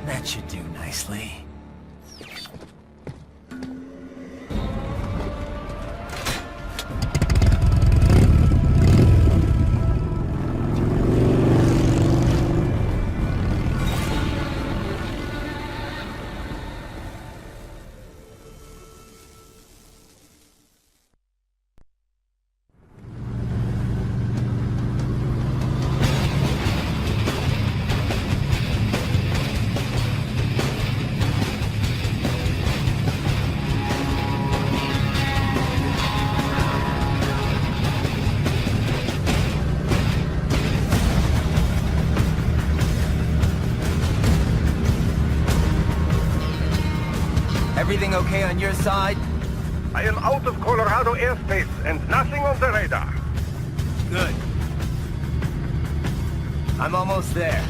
That should do nicely. Everything okay on your side? I am out of Colorado airspace and nothing on the radar. Good. I'm almost there.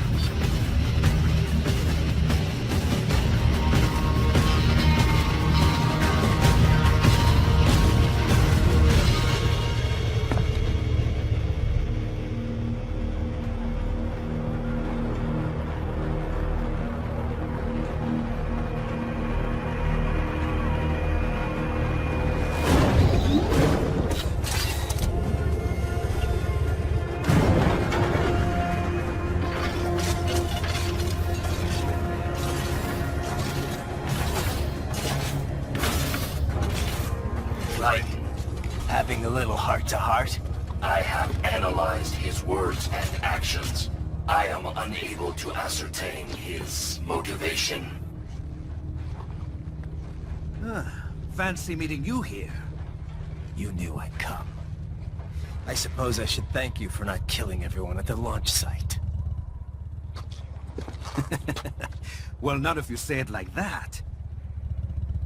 Having a little heart-to-heart? I have analyzed his words and actions. I am unable to ascertain his motivation. Fancy meeting you here. You knew I'd come. I suppose I should thank you for not killing everyone at the launch site. Well, not if you say it like that.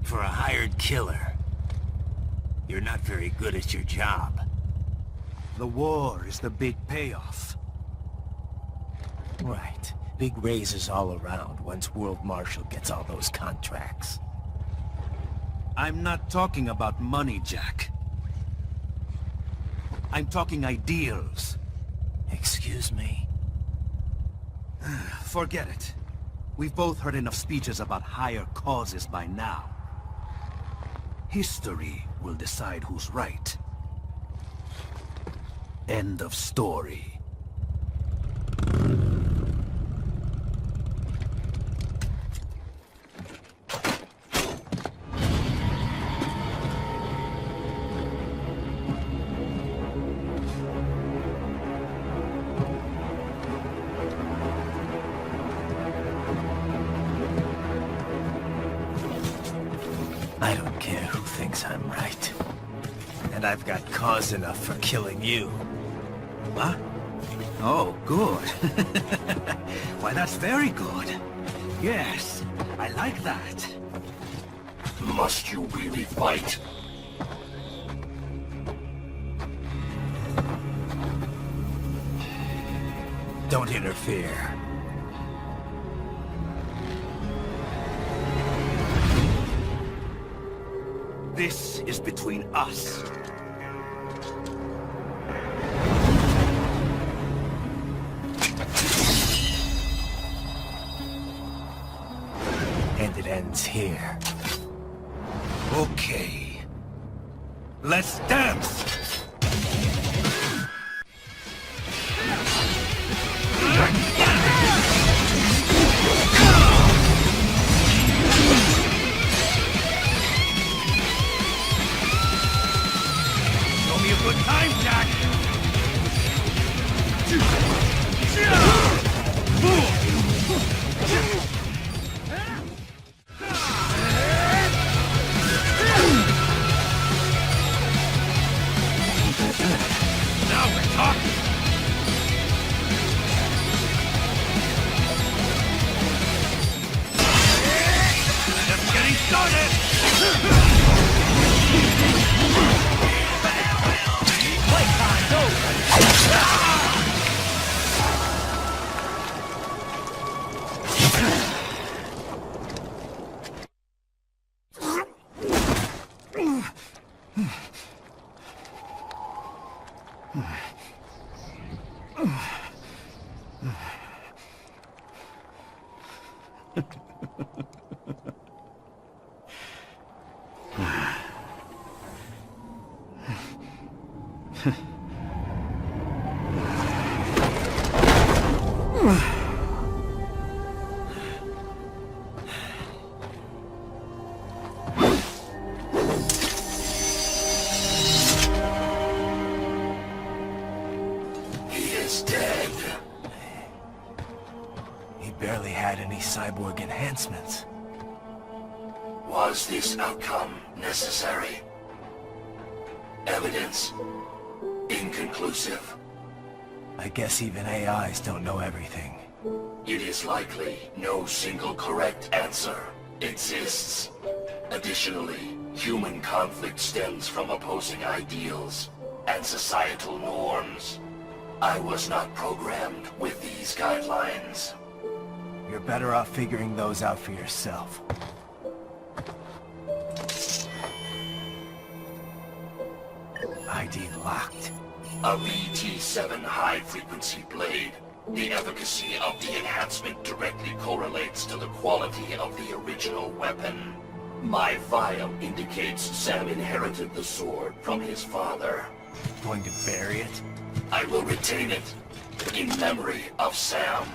For a hired killer, you're not very good at your job. The war is the big payoff. Right. Big raises all around once World Marshal gets all those contracts. I'm not talking about money, Jack. I'm talking ideals. Excuse me? Forget it. We've both heard enough speeches about higher causes by now. History will decide who's right. End of story. I don't care who thinks I'm right. And I've got cause enough for killing you. What? Oh, good. Why, that's very good. Yes, I like that. Must you really fight? Don't interfere. This is between us. And it ends here. Okay. Let's dance! Show me a good time, Jack! Now we're talking! Just getting started! Playtime's over! Barely had any cyborg enhancements. Was this outcome necessary? Evidence inconclusive. I guess even AIs don't know everything. It is likely no single correct answer exists. Additionally, human conflict stems from opposing ideals and societal norms. I was not programmed with these guidelines. You're better off figuring those out for yourself. ID locked. A VT7 high-frequency blade. The efficacy of the enhancement directly correlates to the quality of the original weapon. My file indicates Sam inherited the sword from his father. Going to bury it? I will retain it in memory of Sam.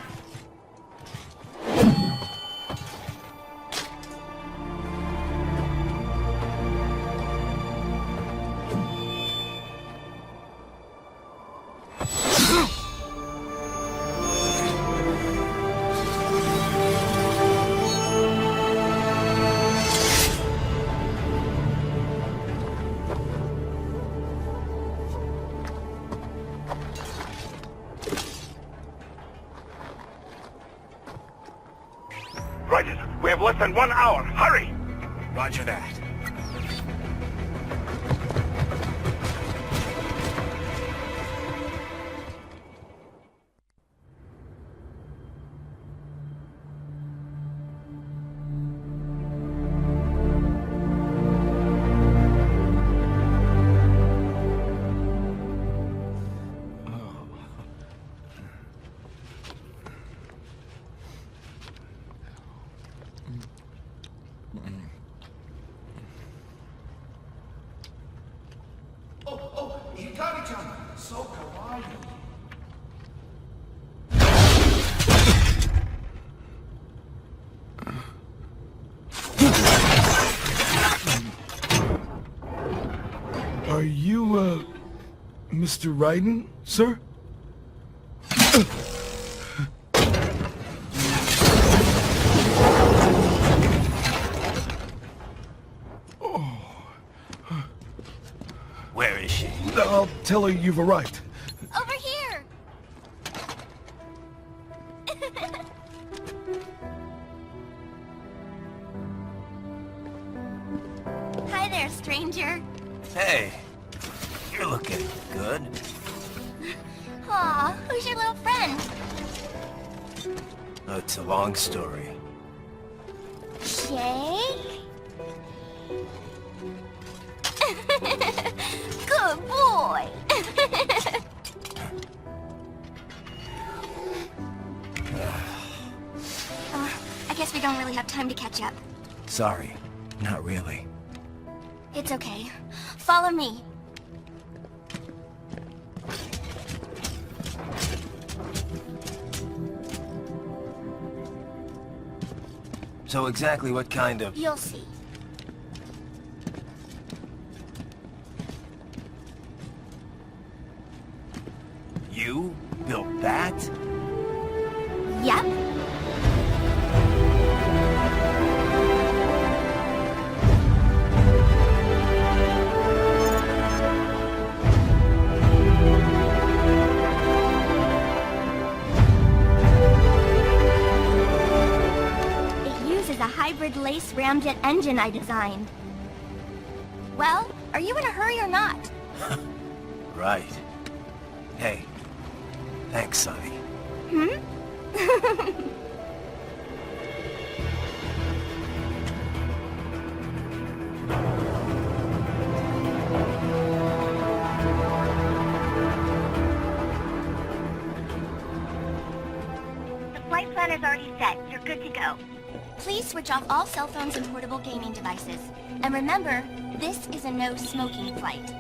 Raiden, we have less than 1 hour. Hurry! Roger that. So kawaii. Are you, Mr. Raiden, sir? Where is she? I'll tell her you've arrived. Over here! Hi there, stranger. Hey, you're looking good. Aw, who's your little friend? Oh, it's a long story. Jake? Good boy! I guess we don't really have time to catch up. Sorry, not really. It's okay. Follow me. So exactly what kind of... You'll see. You built that? Yep. It uses a hybrid lace ramjet engine I designed. Well, are you in a hurry or not? Right. Hey, thanks, Sonny. Hmm? The flight plan is already set. You're good to go. Please switch off all cell phones and portable gaming devices. And remember, this is a no-smoking flight.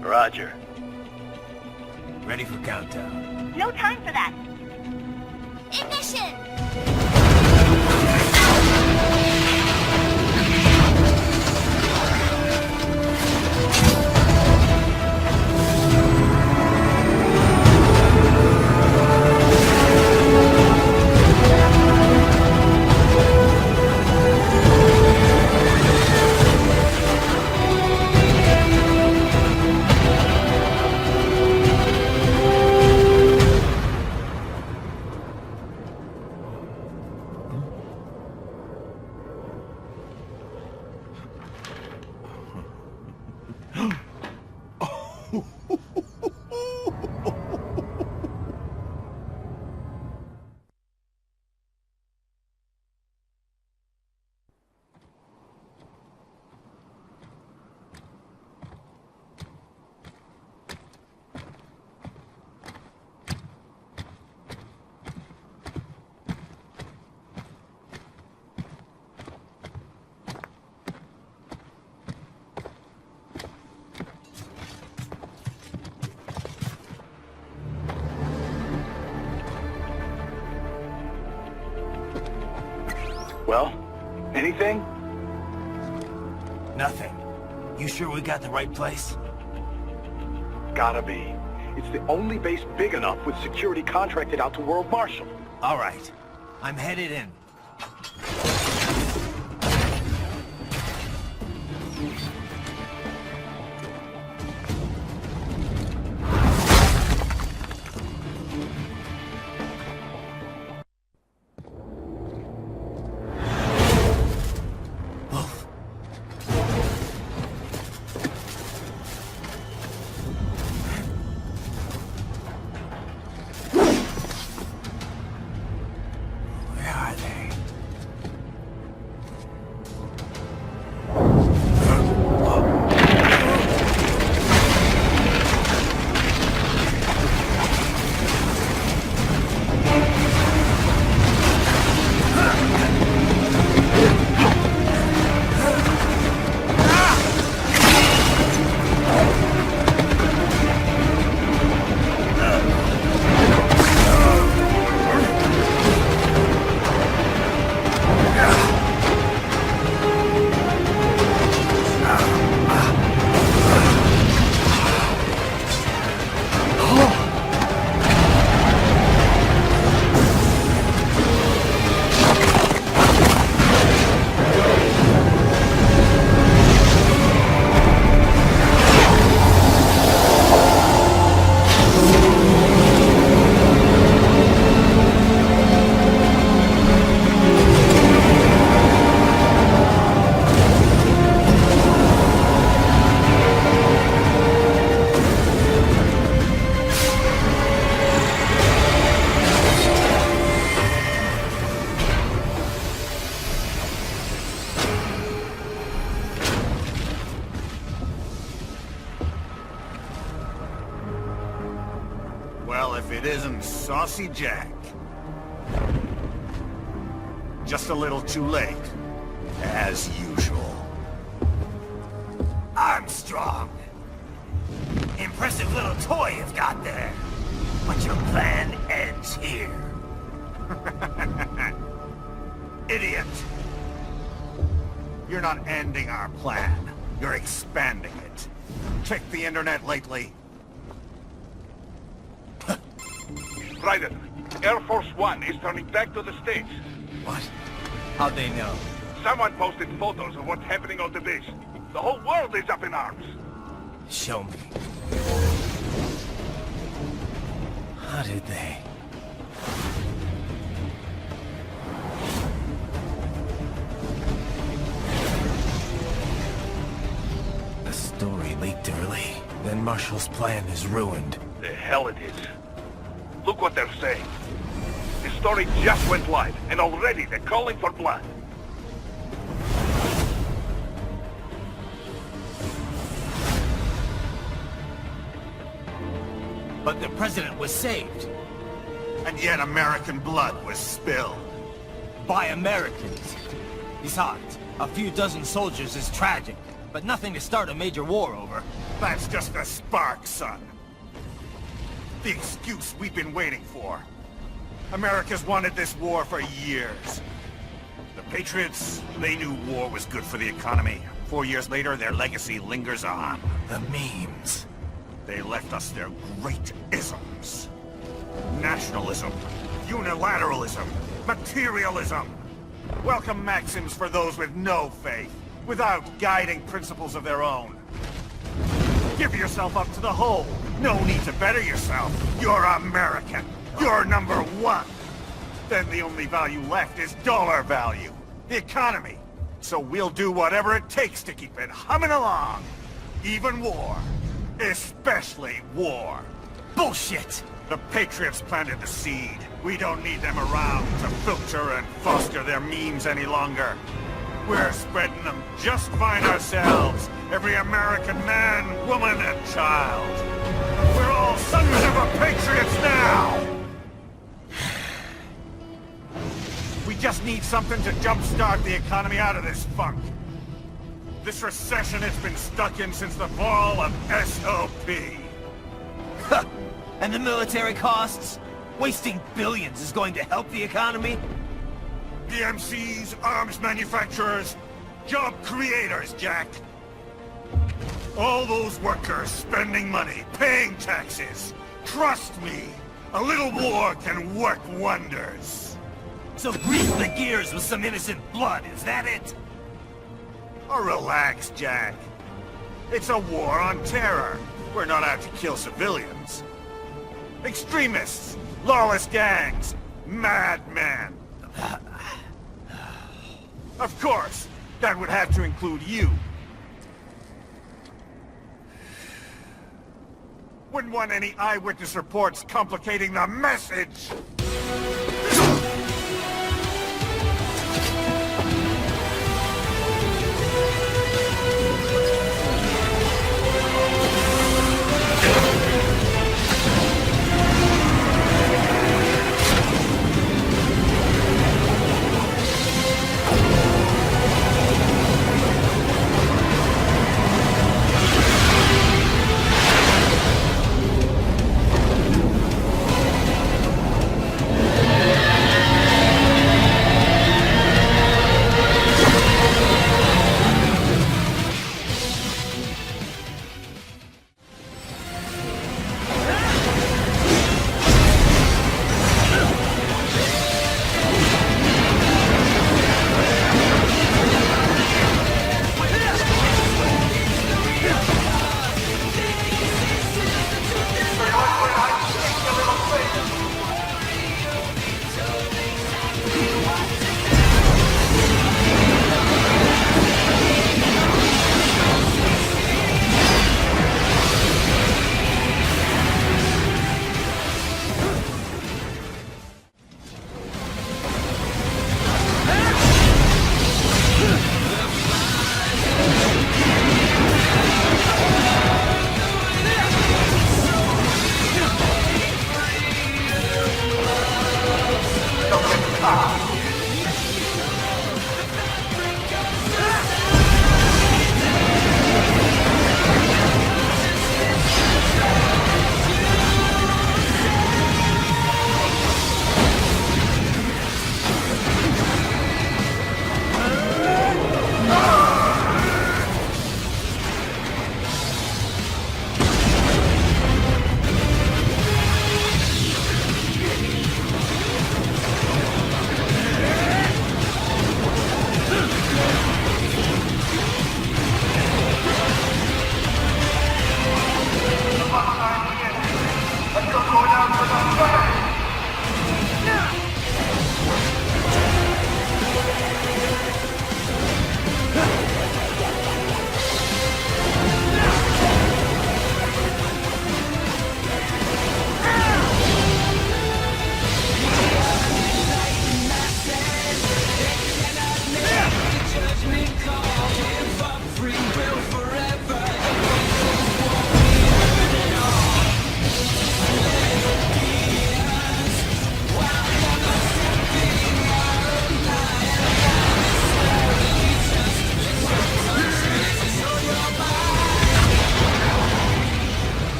Roger. Ready for countdown. No time for that. Ignition! Well, anything? Nothing. You sure we got the right place? Gotta be. It's the only base big enough with security contracted out to World Marshal. All right. I'm headed in. Well, if it isn't Saucy Jack. Just a little too late, as usual. Armstrong! Impressive little toy you've got there. But your plan ends here. Idiot! You're not ending our plan. You're expanding it. Check the internet lately. Raiden, Air Force One is turning back to the States. What? How'd they know? Someone posted photos of what's happening on the base. The whole world is up in arms. Show me. How did they? The story leaked early. Then Marshall's plan is ruined. The hell it is. Look what they're saying. The story just went live, and already they're calling for blood. But the president was saved. And yet American blood was spilled. By Americans. Besides, a few dozen soldiers is tragic, but nothing to start a major war over. That's just a spark, son. The excuse we've been waiting for. America's wanted this war for years. The Patriots, they knew war was good for the economy. 4 years later, their legacy lingers on. The memes. They left us their great isms. Nationalism, unilateralism, materialism. Welcome maxims for those with no faith, without guiding principles of their own. Give yourself up to the whole. No need to better yourself. You're American. You're number one. Then the only value left is dollar value. The economy. So we'll do whatever it takes to keep it humming along. Even war. Especially war. Bullshit! The Patriots planted the seed. We don't need them around to filter and foster their memes any longer. We're spreading them just fine ourselves. Every American man, woman, and child. We're all sons of a Patriots now! We just need something to jumpstart the economy out of this funk. This recession it's been stuck in since the fall of SOP. And the military costs? Wasting billions is going to help the economy? PMCs, arms manufacturers, job creators, Jack. All those workers spending money, paying taxes. Trust me, a little war can work wonders. So grease the gears with some innocent blood, is that it? Oh, relax, Jack. It's a war on terror. We're not out to kill civilians. Extremists, lawless gangs, madmen. Of course, that would have to include you. Wouldn't want any eyewitness reports complicating the message!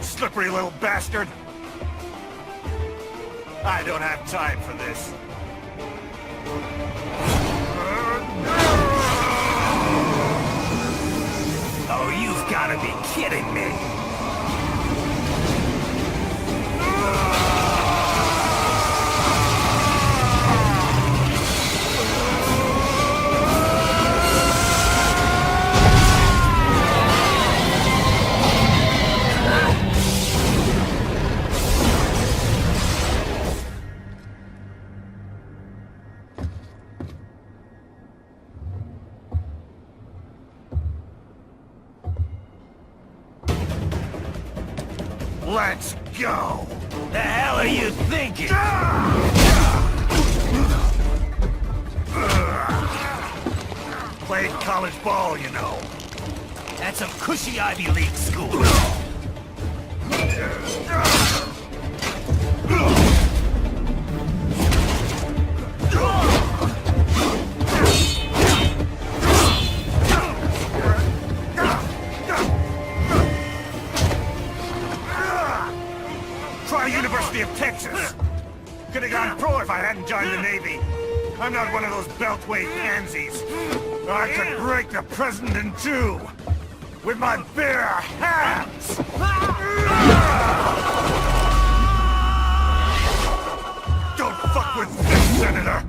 Slippery little bastard! I don't have time for this. Oh, you've gotta be kidding me! Let's go! The hell are you thinking? Played college ball, you know. That's some cushy Ivy League school. I hadn't joined the Navy. I'm not one of those beltway pansies. I could break the President in two with my bare hands! Don't fuck with this, Senator!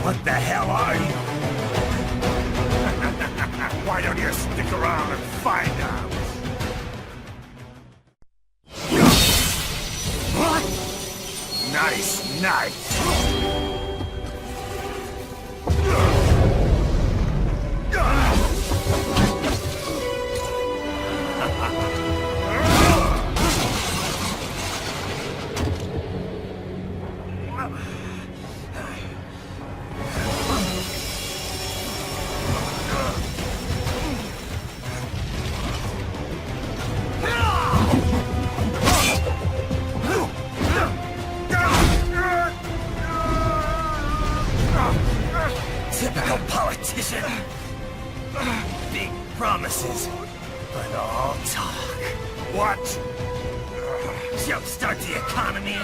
What the hell are you? Why don't you stick around and find out? What? Nice, nice. Typical politician. Big promises, but all talk. What? Jumpstart the economy.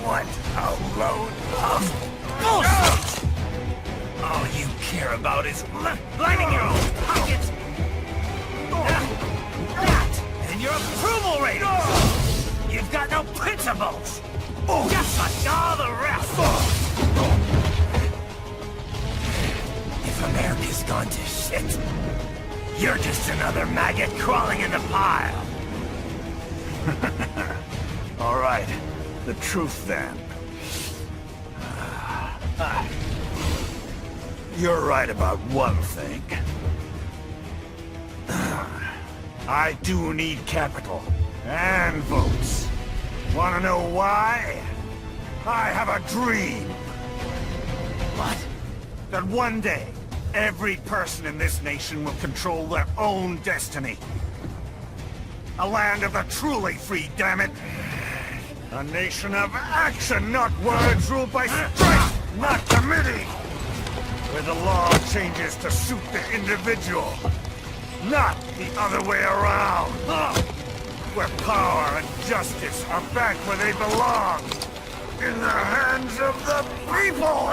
What a load of bullshit! All you care about is lining your own pockets. That and your approval ratings. You've got no principles. Just like all the rest. If America's gone to shit, you're just another maggot crawling in the pile. All right, the truth then. You're right about one thing. I do need capital and votes. Wanna know why? I have a dream. What? That one day, every person in this nation will control their own destiny. A land of the truly free, damn it. A nation of action, not words, ruled by strength, not committee. Where the law changes to suit the individual, not the other way around. Where power and justice are back where they belong. In the hands of the people!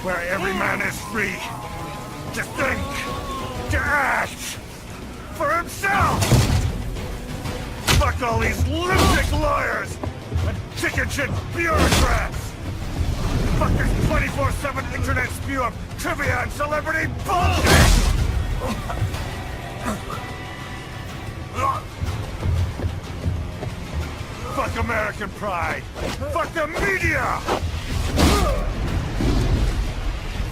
Where every man is free to think, to act for himself! Fuck all these lunatic lawyers and chicken shit bureaucrats! Fuck this 24/7 internet spew of trivia and celebrity bullshit! Fuck American pride! Fuck the media!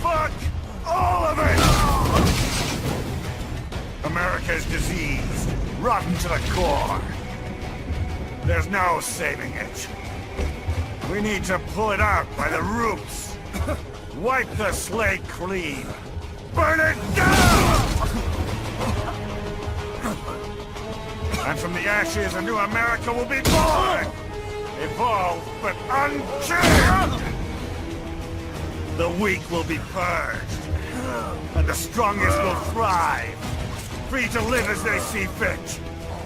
Fuck all of it! America is diseased, rotten to the core. There's no saving it. We need to pull it out by the roots. Wipe the slate clean. Burn it down! And from the ashes, a new America will be born! Evolved, but unchanged! The weak will be purged. And the strongest will thrive. Free to live as they see fit.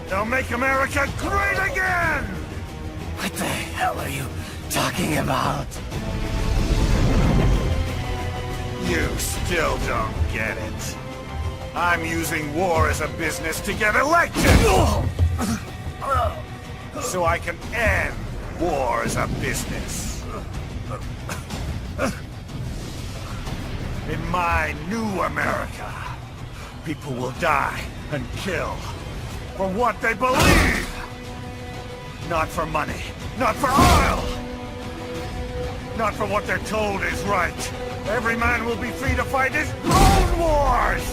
They'll make America great again! What the hell are you talking about? You still don't get it. I'm using war as a business to get elected! So I can end war as a business. In my new America, people will die and kill for what they believe! Not for money, not for oil! Not for what they're told is right. Every man will be free to fight his own wars!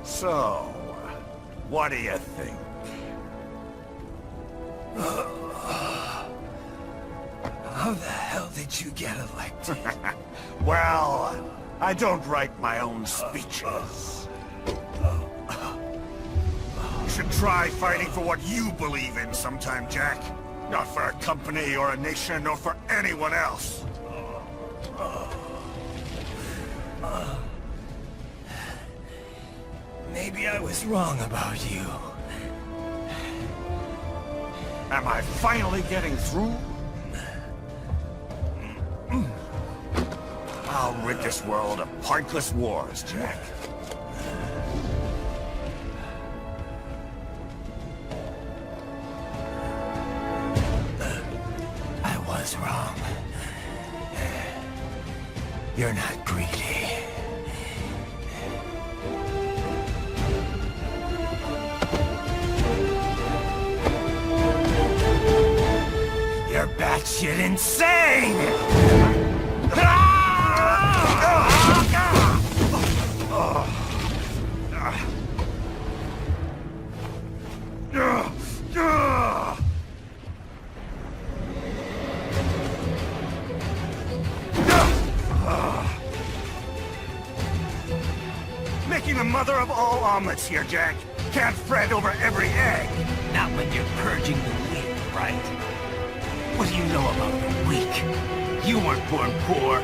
So, what do you think? How the hell did you get elected? Well, I don't write my own speeches. You should try fighting for what you believe in sometime, Jack. Not for a company or a nation or for anyone else. Maybe I was wrong about you. Am I finally getting through? I'll rid this world of pointless wars, Jack. I was wrong. You're not greedy. You're batshit insane! Making the mother of all omelets here, Jack. Can't fret over every egg. Not when you're purging the weak, right? What do you know about the weak? You weren't born poor.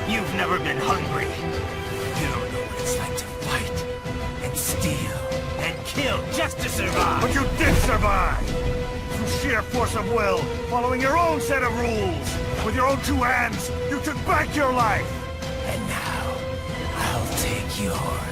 You've never been hungry. You don't know what it's like to fight, and steal, and kill just to survive. But you did survive! Through sheer force of will, following your own set of rules. With your own two hands, you took back your life! And now, I'll take yours.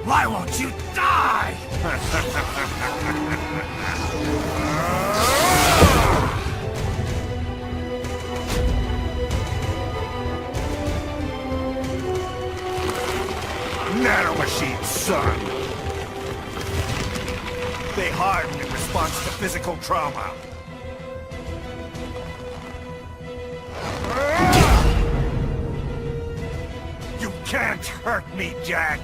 Why won't you die? Nanomachines, son! They harden in response to physical trauma. You can't hurt me, Jack!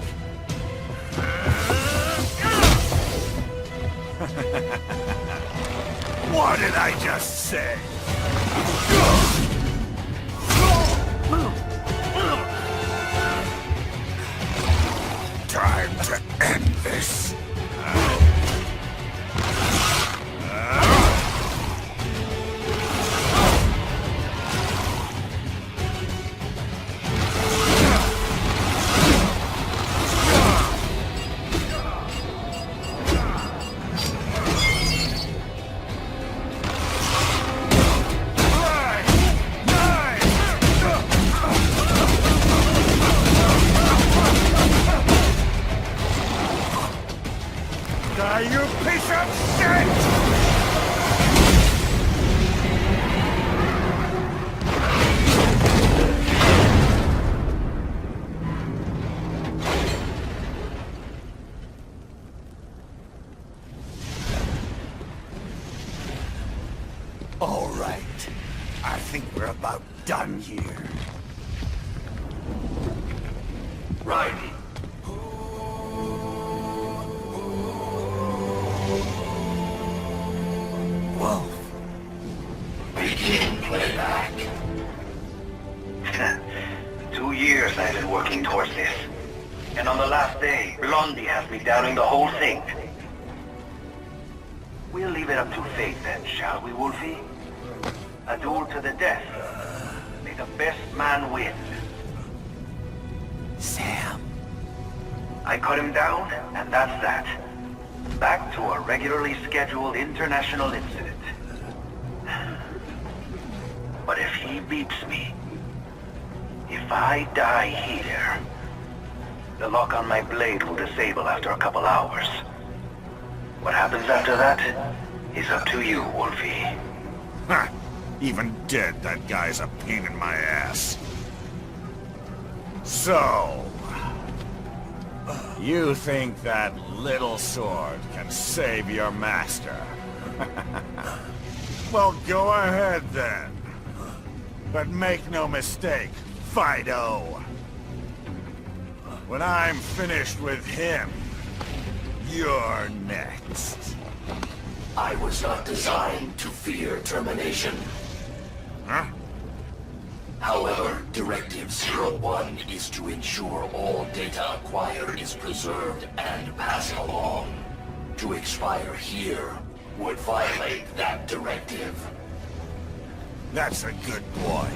What did I just say? Time to end this. think we're about done here. Raiden. Whoa. Begin playback. 2 years I've been working towards this. And on the last day, Blondie has me downing the whole thing. We'll leave it up to fate then, shall we, Wolfie? A duel to the death. May the best man win. Sam. I cut him down, and that's that. Back to a regularly scheduled international incident. But if he beeps me, if I die here, the lock on my blade will disable after a couple hours. What happens after that is up to you, Wolfie. Ha! Even dead, that guy's a pain in my ass. So... you think that little sword can save your master? Well, go ahead then. But make no mistake, Fido. When I'm finished with him, you're next. I was not designed to fear termination. Huh? However, Directive 01 is to ensure all data acquired is preserved and passed along. To expire here would violate that directive. That's a good boy.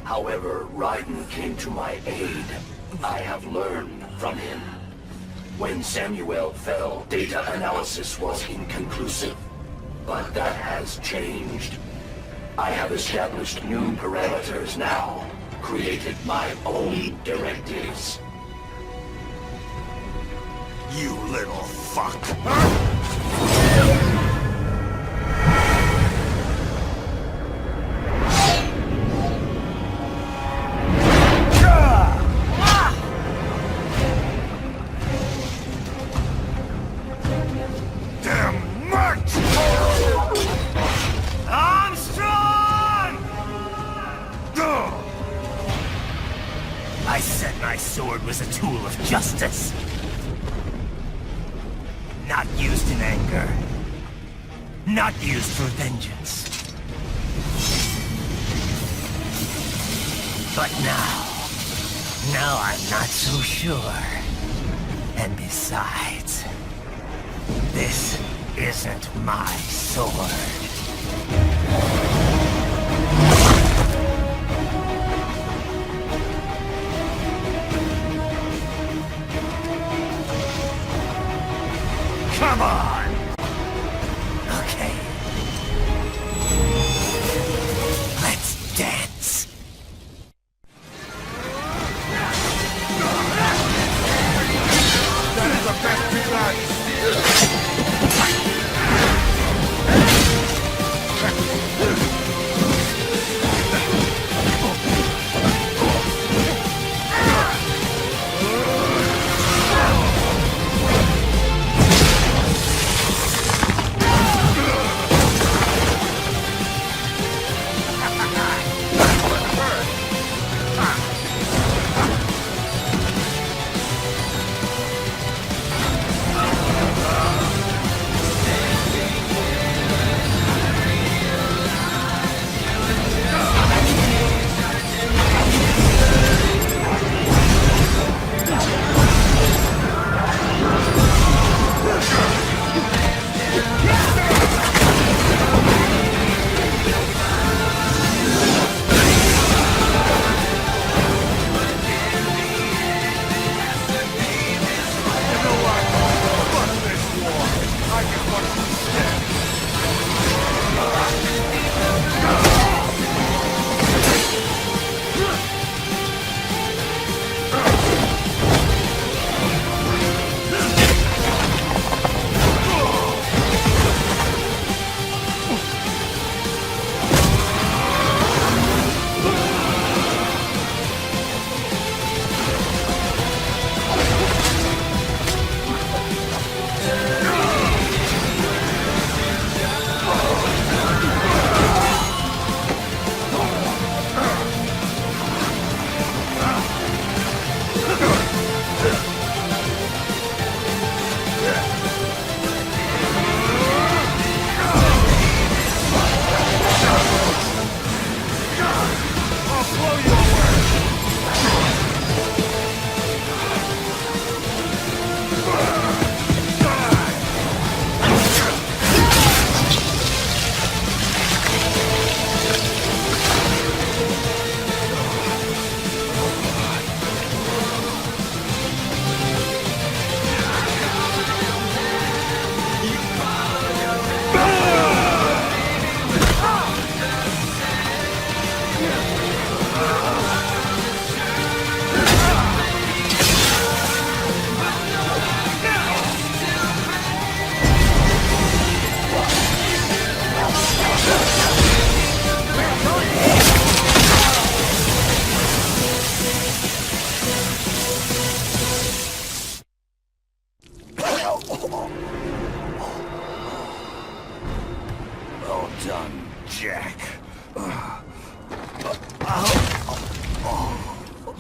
However, Raiden came to my aid. I have learned from him. When Samuel fell, data analysis was inconclusive. But that has changed. I have established new parameters now, created my own directives. You little fuck. I said my sword was a tool of justice. Not used in anger. Not used for vengeance. But now I'm not so sure. And besides, this isn't my sword. Come on! Okay. Let's dance. That is the best we got!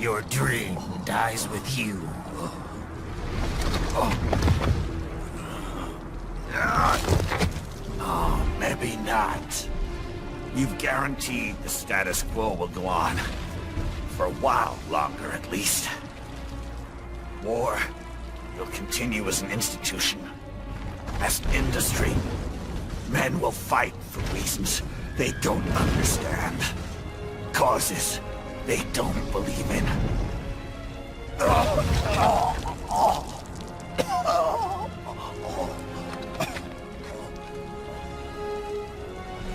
Your dream dies with you. Oh, maybe not. You've guaranteed the status quo will go on. For a while longer, at least. War will continue as an institution. As an industry. Men will fight for reasons they don't understand. Causes they don't believe in.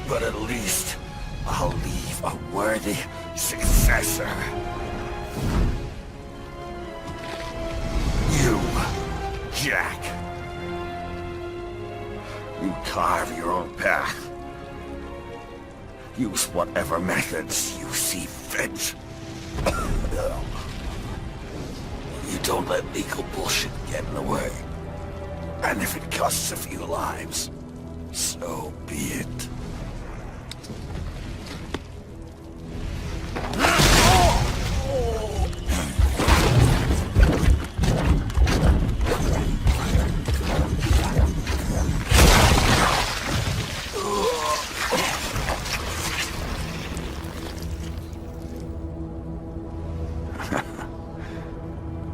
But at least I'll leave a worthy successor. You, Jack. You carve your own path. Use whatever methods you see fit. You don't let legal bullshit get in the way. And if it costs a few lives, so be it.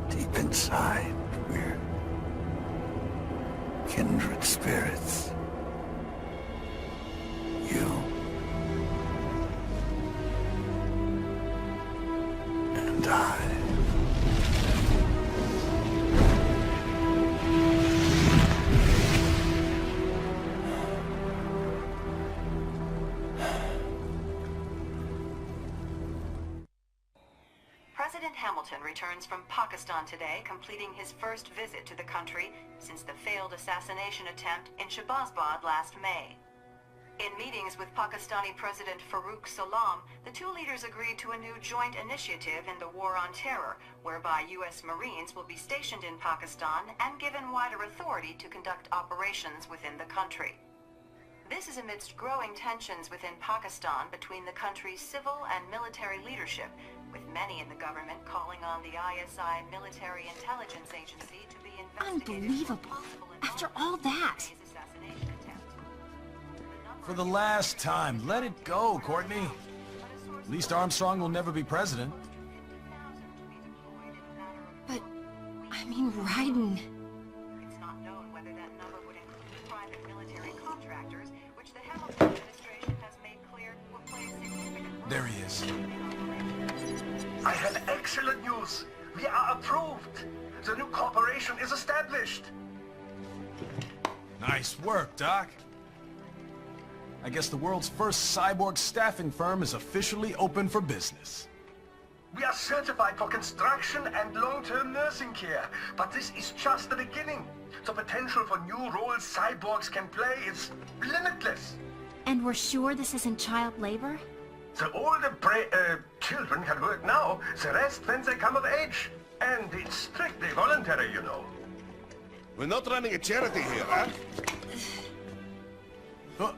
Deep inside, we're kindred spirits. You and I. President Hamilton returns from Pakistan today, completing his first visit to the country since the failed assassination attempt in Shahbazbad last May. In meetings with Pakistani President Farooq Salam, the two leaders agreed to a new joint initiative in the War on Terror, whereby U.S. Marines will be stationed in Pakistan and given wider authority to conduct operations within the country. This is amidst growing tensions within Pakistan between the country's civil and military leadership, with many in the government calling on the ISI Military Intelligence Agency to be investigated. Unbelievable. After all that. For the last time, let it go, Courtney. At least Armstrong will never be president. But, I mean, Raiden. It's not known whether that number would include private military contractors, which the Hamilton administration has made clear will play a significant role. There he is. I have excellent news. We are approved. The new corporation is established. Nice work, Doc. I guess the world's first cyborg staffing firm is officially open for business. We are certified for construction and long-term nursing care, but this is just the beginning. The potential for new roles cyborgs can play is limitless. And we're sure this isn't child labor? The older children can work now, the rest when they come of age. And it's strictly voluntary, you know. We're not running a charity here, huh?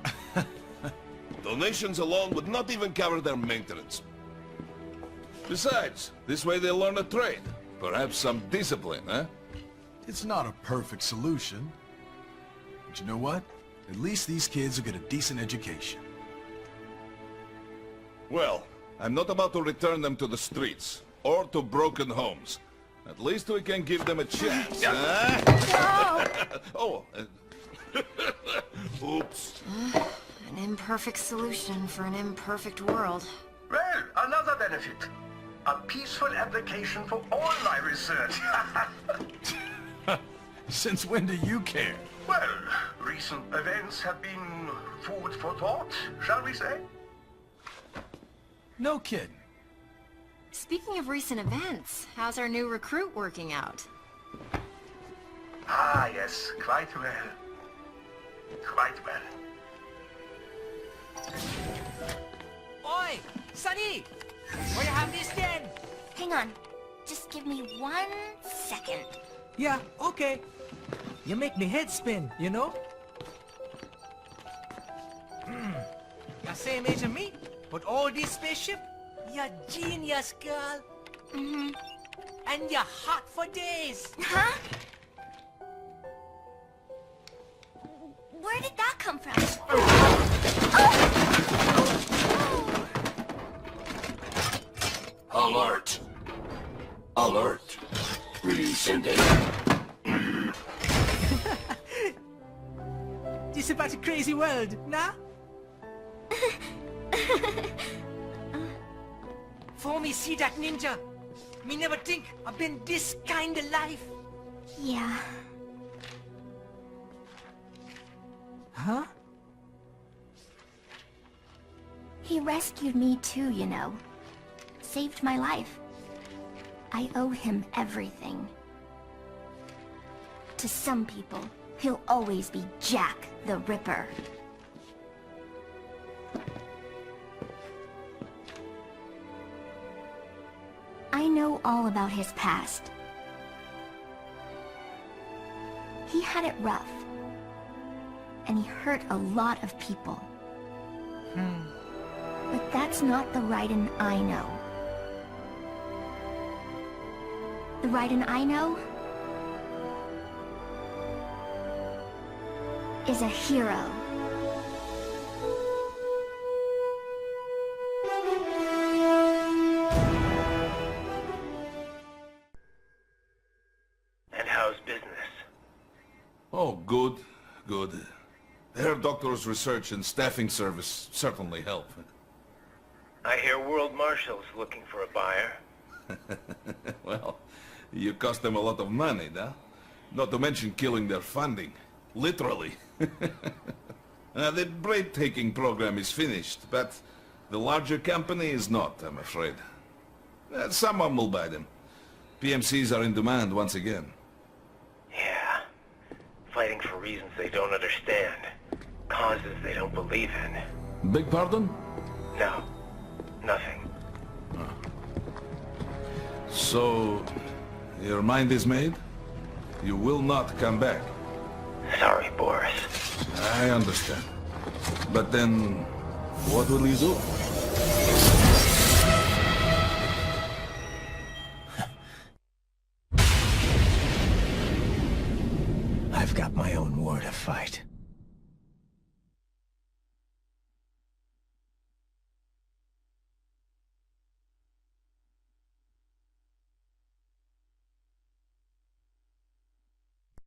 Donations alone would not even cover their maintenance. Besides, this way they'll learn a trade. Perhaps some discipline, huh? It's not a perfect solution. But you know what? At least these kids will get a decent education. Well, I'm not about to return them to the streets, or to broken homes. At least we can give them a chance, huh? Oh, oops. An imperfect solution for an imperfect world. Well, another benefit. A peaceful application for all my research. Since when do you care? Well, recent events have been food for thought, shall we say? No kidding. Speaking of recent events, how's our new recruit working out? Ah, yes, quite well. Quite well. Oi! Sonny! Where you have this then? Hang on. Just give me 1 second. Yeah, okay. You make me head spin, you know? You're same age as me, but all this spaceship? You're genius, girl. Mm-hmm. And you're hot for days. Huh? Where did that come from? Alert! Alert! Rescinding. This about a crazy world, nah? For me see that ninja, me never think I've been this kind of life. Yeah. Huh? He rescued me too, you know. Saved my life. I owe him everything. To some people, he'll always be Jack the Ripper. I know all about his past. He had it rough. And he hurt a lot of people. But that's not the Raiden I know. The Raiden I know is a hero. And how's business? Oh, good, good. Herr Doctor's research and staffing service certainly help. I hear World Marshal's looking for a buyer. Well, you cost them a lot of money, huh? Not to mention killing their funding. Literally. The breathtaking program is finished, but the larger company is not, I'm afraid. Someone will buy them. PMCs are in demand once again. Yeah. Fighting for reasons they don't understand. Causes they don't believe in. Beg pardon? No. Nothing. So, your mind is made? You will not come back? Sorry, Boris. I understand. But then, what will you do? I've got my own war to fight.